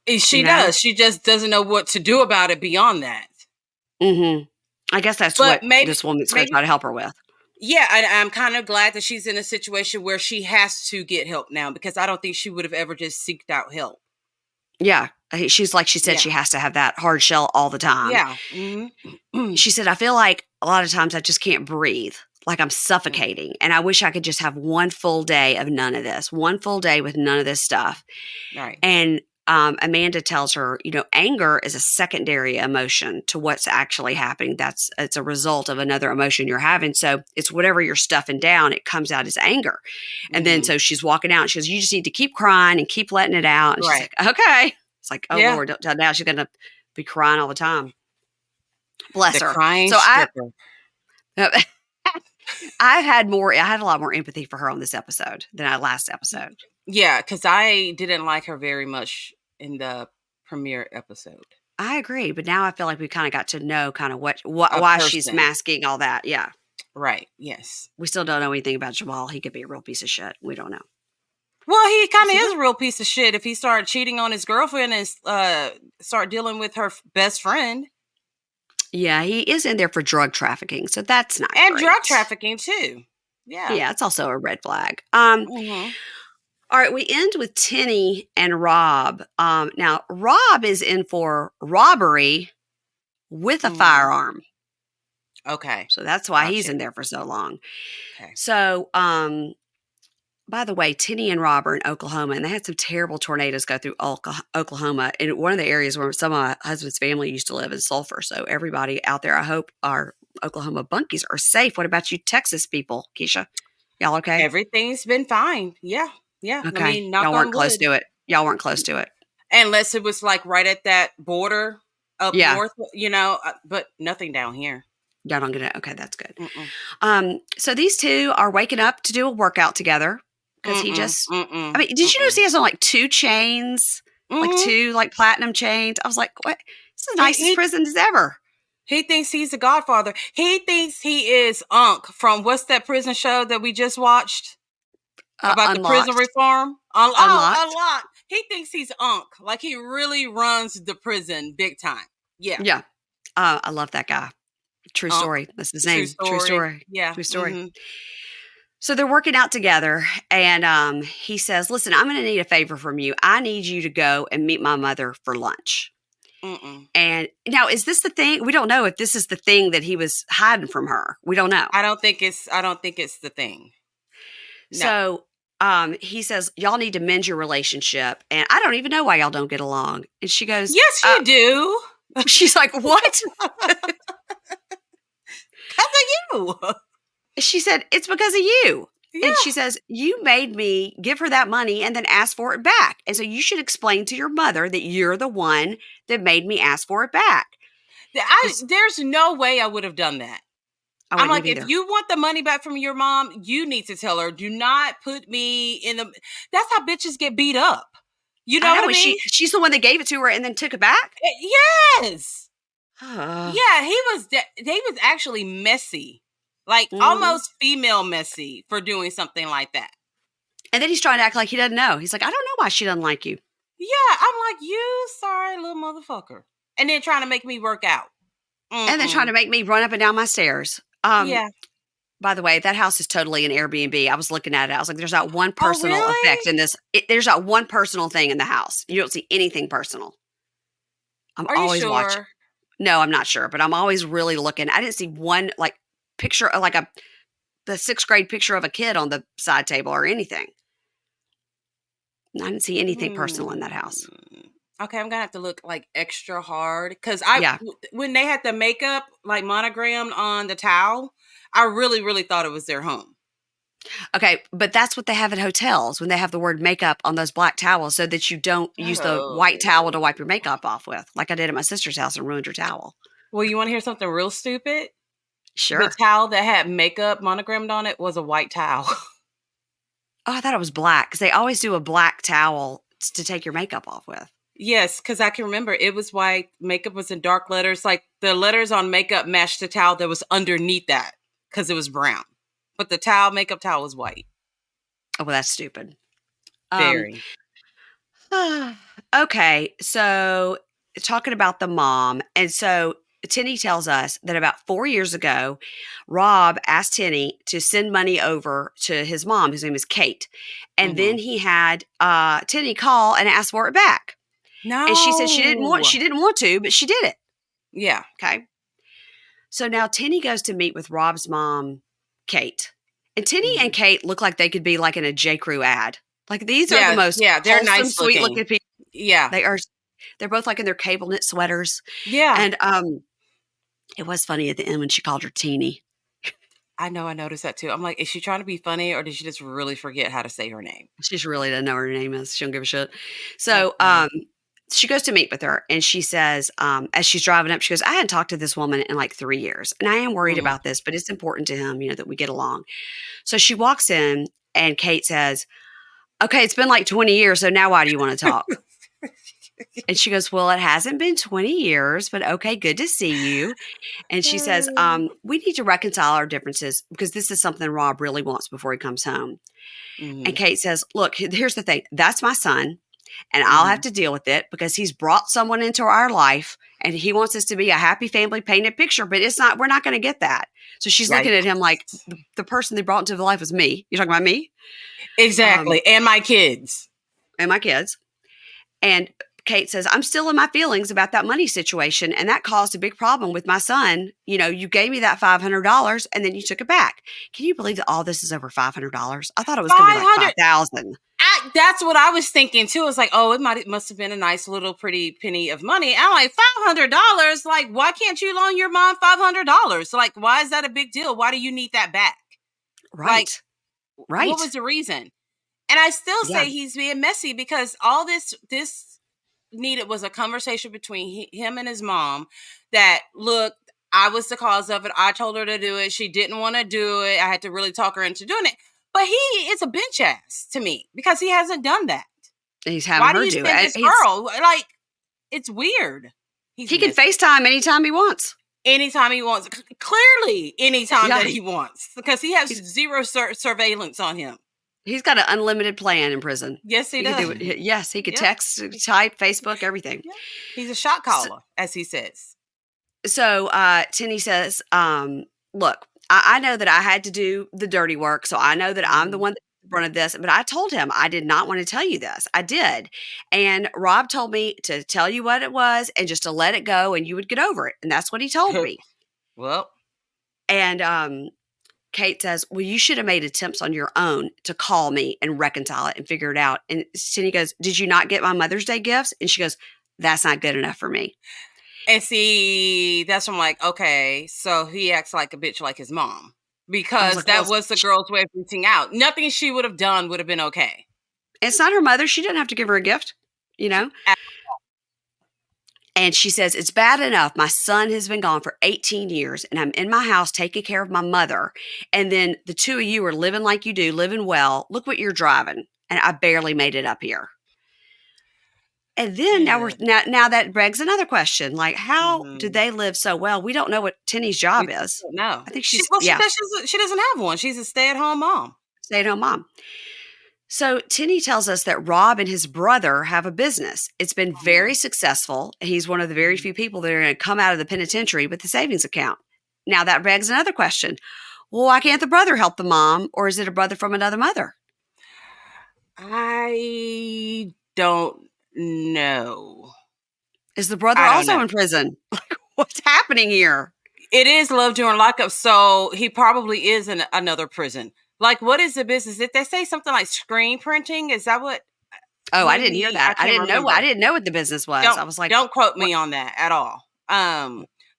you She know? does. She just doesn't know what to do about it beyond that. Hmm. I guess that's But what maybe, this woman's going to try maybe, to help her with. yeah, I'm kind of glad that she's in a situation where she has to get help now because I don't think she would have ever just seeked out help. Yeah. She's like she said, Yeah. she has to have that hard shell all the time. Yeah. Hmm. She said, I feel like a lot of times I just can't breathe, like I'm suffocating. And I wish I could just have one full day of none of this, one full day with none of this stuff. Right. And Amanda tells her, anger is a secondary emotion to what's actually happening. It's a result of another emotion you're having. So it's whatever you're stuffing down, it comes out as anger. And then Hmm. so she's walking out and she goes, you just need to keep crying and keep letting it out. And she's Right. like, okay. It's like, oh Yeah. Lord, now she's going to be crying all the time. Bless The her. crying So stripper. I had a lot more empathy for her on this episode than I last episode. Yeah, because I didn't like her very much in the premiere episode. I agree, but now I feel like we kind of got to know kind of what A why she's person. masking all that. Yeah. Right. Yes. We still don't know anything about Jamal. He could be a real piece of shit. We don't know. Well, he kind of So is yeah. a real piece of shit if he started cheating on his girlfriend and start dealing with her best friend Yeah, he is in there for drug trafficking, so that's not and drug great. trafficking too. Yeah. Yeah, it's also a red flag. Hmm. All right, we end with Tennie and Rob. Now Rob is in for robbery with a Hmm. firearm. Okay. So that's why he's Gotcha. in there for so long. Okay. So, by the way, Tennie and Rob are in Oklahoma, and they had some terrible tornadoes go through Oklahoma. In one of the areas where some of my husband's family used to live in Sulphur. So, everybody out there, I hope our Oklahoma bunkies are safe. What about you, Texas people, Keisha? Y'all okay? Everything's been fine. Yeah. Yeah. I Okay. mean, knock Y'all weren't on close wood. to it. Y'all weren't close to it. Unless it was like right at that border up Yeah. north, but nothing down here. Y'all don't get it. Okay, that's good. Mm-mm. So these two are waking up to do a workout together because he Mm-mm. just, I Mm-mm. mean, did you notice Mm-mm. he has on like two chains, like Mm-hmm. two like platinum chains? I was like, what? This is the He, nicest he prison ever. he thinks he's the Godfather. He thinks he is Unc from what's that prison show that we just watched? About the prison Unlocked. reform? Unlocked. Unlocked. He thinks he's Unc. Like he really runs the prison big time. Yeah. Yeah. I love that guy. True Unc. story. That's his True name. True story. story. Yeah. True story. Mm-hmm. So they're working out together, and he says, "Listen, I'm going to need a favor from you. I need you to go and meet my mother for lunch." Mm-mm. And now, is this the thing? We don't know if this is the thing that he was hiding from her. We don't know. I don't think it's the thing. No. So he says, "Y'all need to mend your relationship." And I don't even know why y'all don't get along. And she goes, Yes, you do. she's like, "What?" Because of you. She said, "It's because of you." Yeah. And she says, "You made me give her that money and then ask for it back. And so you should explain to your mother that you're the one that made me ask for it back." There's no way I would have done that. I I'm wouldn't like, have if either. you want the money back from your mom, you need to tell her, do not put me in the. That's how bitches get beat up. You know I what know. I And mean? she's the one that gave it to her and then took it back. Yes. Uh, Yeah, they was actually messy. Like mhm. almost female messy for doing something like that. And then he's trying to act like he doesn't know. He's like, "I don't know why she doesn't like you." Yeah, I'm like, you sorry little motherfucker. And then trying to make me work out. And then trying Mm-mm. to make me run up and down my stairs. Yeah. By the way, that house is totally an Airbnb. I was looking at it. I was like, there's not one Oh, personal effect really? in this. There's not one personal thing in the house. You don't see anything personal. I'm Are you always watching. sure? No, I'm not sure, but I'm always really looking. I didn't see one like picture of like the sixth grade picture of a kid on the side table or anything. I didn't see anything personal in that house. Hmm. Okay, I'm gonna have to look like extra hard because Yeah. when they had the makeup like monogrammed on the towel, I really, really thought it was their home. Okay, but that's what they have at hotels when they have the word makeup on those black towels so that you don't use the white towel to Oh. wipe your makeup off with, like I did at my sister's house and ruined her towel. Well, you want to hear something real stupid? The Sure. towel that had makeup monogrammed on it was a white towel. Oh, I thought it was black because they always do a black towel to take your makeup off with. Yes, because I can remember it was white. Makeup was in dark letters. Like the letters on makeup matched the towel that was underneath that because it was brown. But the makeup towel was white. Oh, well, that's stupid. Um, Very. okay, so talking about the mom, and so Tenny tells us that about 4 years ago, Rob asked Tenny to send money over to his mom, whose name is Kate, and Hmm. then he had Tenny call and ask for it back, and she said No. she didn't want to, but she did it. Yeah. Okay, so now Tenny goes to meet with Rob's mom, Kate, and Tenny and Mhm. Kate look like they could be like in a J. Crew ad. Like these are the Yeah, most yeah, they're wholesome, nice sweet looking. looking people. Yeah. They are. They're both like in their cable knit sweaters. Yeah. And it was funny at the end when she called her teeny. I know, I noticed that too. I'm like, is she trying to be funny or did she just really forget how to say her name? She's really doesn't know what her name is. She don't give a shit. So Okay. she goes to meet with her and she says, as she's driving up, she goes, "I hadn't talked to this woman in like 3 years. And I am worried Mhm. about this, but it's important to him, that we get along." So she walks in and Kate says, "Okay, it's been like 20 years. So now why do you want to talk?" And she goes, "Well, it hasn't been 20 years, but okay, good to see you." And she says, "We need to reconcile our differences because this is something Rob really wants before he comes home." And Mhm. Kate says, "Look, here's the thing. That's my son, and I'll have Mhm. to deal with it because he's brought someone into our life and he wants us to be a happy family painted picture, but we're not going to get that." So she's looking at him like Yikes. the person they brought into the life was me. You're talking about me? Um, Exactly. And my kids. and my kids. And Kate says, "I'm still in my feelings about that money situation. And that caused a big problem with my son. You gave me that $500 and then you took it back. Can you believe that all this is over $500? I thought it was going to be like 500. 5,000. That's what I was thinking too. It's like, oh, it must have been a nice little pretty penny of money. I'm like, $500. Like, why can't you loan your mom $500? Like, why is that a big deal? Why do you need that back? Like, Right. what Right. was the reason? And I still Yeah. say he's being messy because all this needed was a conversation between him and his mom. That look, I was the cause of it. I told her to do it. She didn't want to do it. I had to really talk her into doing it. But he is a bench ass to me because he hasn't done that. He's having Why do her you do it. send this girl? Like, it's weird. He's He can messy. FaceTime anytime he wants. Anytime he wants. Clearly, anytime Yeah. that he wants. Because he has He's, zero surveillance on him. He's got an unlimited plan in prison. Yes, he He could does. do it. Yes, he could Yep. text, type, Facebook, everything. Yep. He's a shot So, caller, as he says. Tennie says, look, I know that I had to do the dirty work, so I know that I'm the Mhm. one that running this, but I told him I did not want to tell you this. I did. And Rob told me to tell you what it was and just to let it go and you would get over it. And that's what he told me. Well, And Kate says, well, you should have made attempts on your own to call me and reconcile it and figure it out. And Tennie goes, did you not get my Mother's Day gifts? And she goes, that's not good enough for me. and see, that's when I'm like, okay, so he acts like a bitch like his mom. Because Like, well, that was the girl's way of reaching out. Nothing she would have done would have been okay. it's not her mother. She didn't have to give her a gift, you know? And she says, it's bad enough. My son has been gone for 18 years and I'm in my house taking care of my mother. And then the two of you are living like you do, living well. Look what you're driving. And I barely made it up here. And then now that begs another question. Like, how do they live so well? We don't know what Tennie's job is. No. I think She she's says she doesn't have one. She's a stay-at-home mom. Stay-at-home mom. So Tennie tells us that Rob and his brother have a business. It's been very successful. He's one of the very few people that are going to come out of the penitentiary with a savings account. Now that begs another question. Well, why can't the brother help the mom, or is it a brother from another mother? I don't know. Is the brother also in prison? What's happening here? It is Love During Lockup, so he probably is in another prison. Like, what is the business? Did they say something like screen printing? Is that what? Oh, I didn't hear that. I didn't know. I didn't know what the business was. I was like, don't quote me on that at all.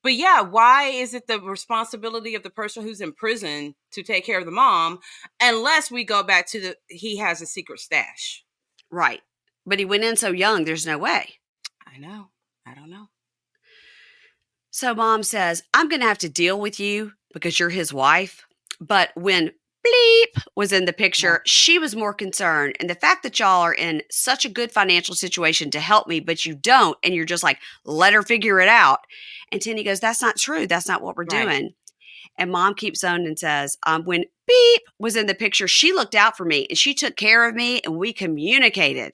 But yeah, why is it the responsibility of the person who's in prison to take care of the mom? Unless we go back to he has a secret stash, right? But he went in so young. There's no way. I know. I don't know. So mom says, I'm going to have to deal with you because you're his wife. But when bleep was in the picture, she was more concerned. And the fact that y'all are in such a good financial situation to help me, but you don't, and you're just like, let her figure it out. And Tennie goes, that's not true. That's not what we're doing. And mom keeps on and says, when beep was in the picture, she looked out for me and she took care of me and we communicated.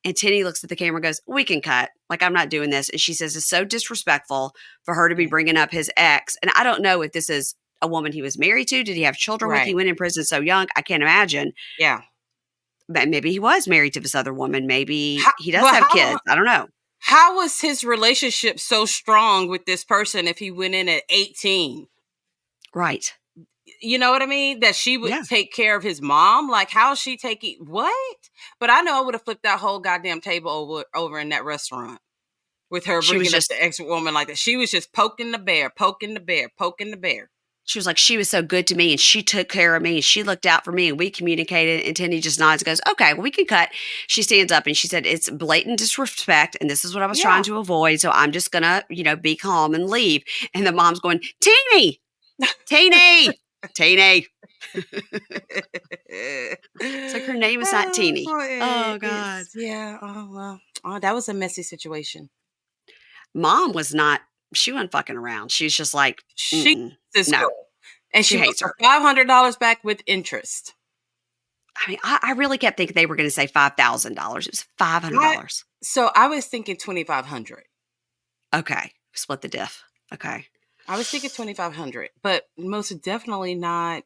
And Tennie looks at the camera and goes, we can cut. Like, I'm not doing this. And she says, it's so disrespectful for her to be bringing up his ex. And I don't know if this is a woman he was married to. Did he have children with? He went in prison so young. I can't imagine. Yeah. But maybe he was married to this other woman. Maybe he does have kids. I don't know. How was his relationship so strong with this person if he went in at 18? Right. You know what I mean? That she would take care of his mom? Like, how is she taking what? But I know I would have flipped that whole goddamn table over in that restaurant with her bringing up the ex-woman like that. She was just poking the bear, poking the bear, poking the bear. She was like, she was so good to me and she took care of me and she looked out for me and we communicated. And Tennie just nods and goes, okay, well, we can cut. She stands up and she said, it's blatant disrespect. And this is what I was trying to avoid. So I'm just going to, be calm and leave. And the mom's going, Tennie, Tennie. Tennie. It's like her name is not Tennie. Oh, God. Yeah. Oh, well. Oh, that was a messy situation. Mom was not, she wasn't fucking around. She was just like, she this girl. And she hates her. $500 back with interest. I mean, I really kept thinking they were going to say $5,000. It was $500. So I was thinking $2,500. Okay. Split the diff. Okay. I was thinking $2,500, but most definitely not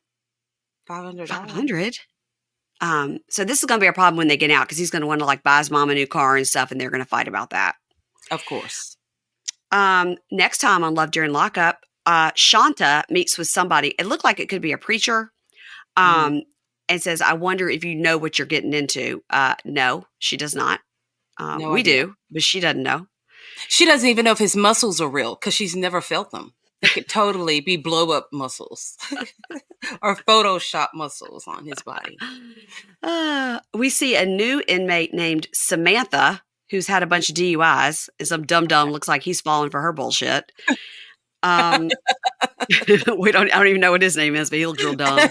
$500. $500. So this is going to be a problem when they get out because he's going to want to buy his mom a new car and stuff, and they're going to fight about that. Of course. Next time on Love During Lockup, Shonta meets with somebody. It looked like it could be a preacher. And says, I wonder if you know what you're getting into. No, she does not. We do, but she doesn't know. She doesn't even know if his muscles are real because she's never felt them. They could totally be blow up muscles or Photoshop muscles on his body. We see a new inmate named Samantha who's had a bunch of DUIs and some dum-dum looks like he's falling for her bullshit. I don't even know what his name is, but he looks real dumb.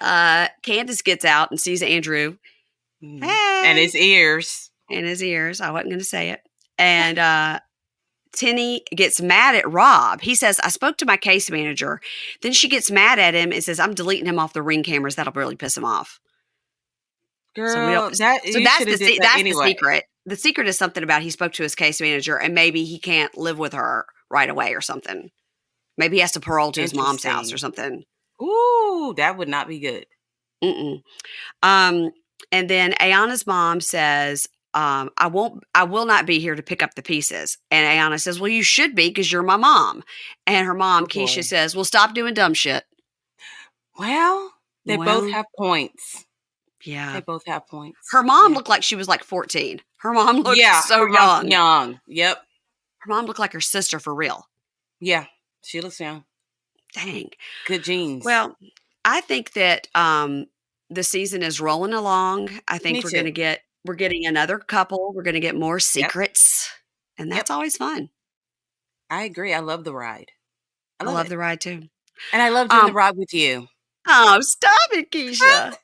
Candice gets out and sees Andrew. Hey! And his ears. I wasn't going to say it. And Tennie gets mad at Rob. He says, I spoke to my case manager. Then she gets mad at him and says, I'm deleting him off the Ring cameras. That'll really piss him off. So we don't. Girl, that So you should have did that that's the anyway. secret. The secret is something about he spoke to his case manager and maybe he can't live with her right away or something. Maybe he has to parole to his mom's house or something. Ooh, that would not be good. And then Ayonna's mom says, I will not be here to pick up the pieces. And Ayonna says, well, you should be because you're my mom. And her mom, Keisha, says, well, stop doing dumb shit. Well, they both have points. Yeah. They both have points. Her mom looked like she was like 14. Her mom looked so young. Young. Yep. Her mom looked like her sister for real. Yeah. She looks young. Dang. Good genes. Well, I think that the season is rolling along. I think we're getting another couple. We're going to get more secrets. And that's always fun. I agree. I love the ride. I love the ride too. And I love doing the ride with you. Oh, stop it, Keisha.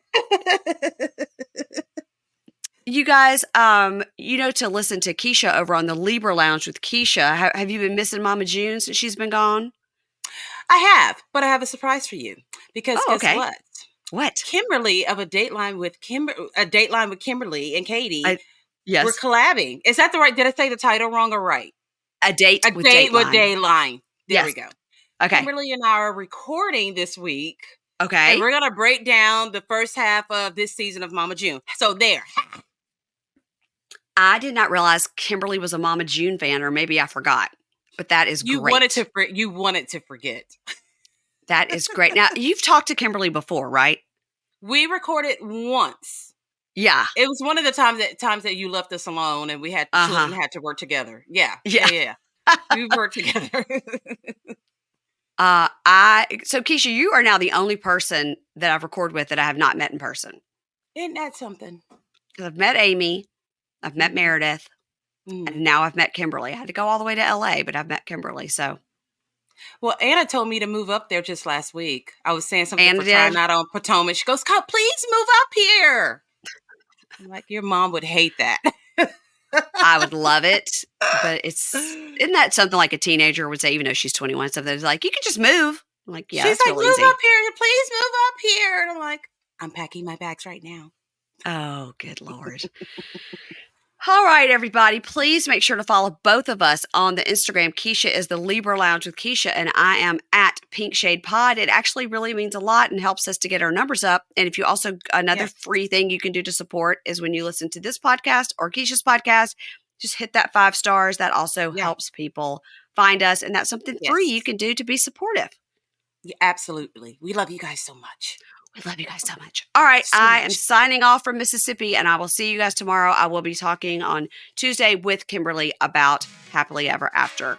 You guys, to listen to Keisha over on the Libra Lounge with Keisha. Have you been missing Mama June since she's been gone? I have, but I have a surprise for you. Because guess what? What? Kimberly of a Dateline with Kimberly and Katie. Yes. We're collabing. Is that the right? Did I say the title wrong or right? A date with Dateline. There we go. Okay. Kimberly and I are recording this week. Okay. And we're going to break down the first half of this season of Mama June. So there. I did not realize Kimberly was a Mama June fan, or maybe I forgot. But that is great. You wanted to forget. That is great. Now, you've talked to Kimberly before, right? We recorded once. Yeah. It was one of the times that you left us alone and we had to work together. Yeah. We've worked together. So Keisha, you are now the only person that I've recorded with that I have not met in person. Isn't that something? Because I've met Amy, I've met Meredith, and now I've met Kimberly. I had to go all the way to LA, but I've met Kimberly. So, well, Anna told me to move up there just last week. I was saying something Anna for trying out on Potomac. She goes, please move up here. I'm like, your mom would hate that. I would love it, but isn't that something like a teenager would say, even though she's 21, something that's like, you can just move. I'm like, yeah, she's that's like, real move easy. up here, please move up here. And I'm like, I'm packing my bags right now. Oh, good Lord. All right, everybody, please make sure to follow both of us on the Instagram. Keisha is the Libra Lounge with Keisha, and I am at Pink Shade Pod. It actually really means a lot and helps us to get our numbers up. And if you also, another free thing you can do to support is when you listen to this podcast or Keisha's podcast, just hit that 5 stars. That also helps people find us, and that's something free you can do to be supportive. Yeah, absolutely. We love you guys so much. We love you guys so much. All right. I am signing off from Mississippi, and I will see you guys tomorrow. I will be talking on Tuesday with Kimberly about Happily Ever After.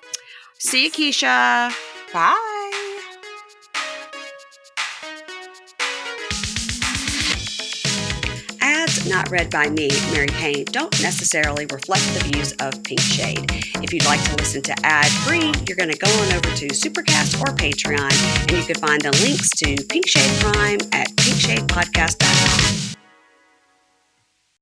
See you, Keisha. Bye. Ads not read by me, Mary Payne, don't necessarily reflect the views of Pink Shade. If you'd like to listen to ad-free, you're going to go on over to Supercast or Patreon, and you can find the links to Pink Shade Prime at pinkshadepodcast.com.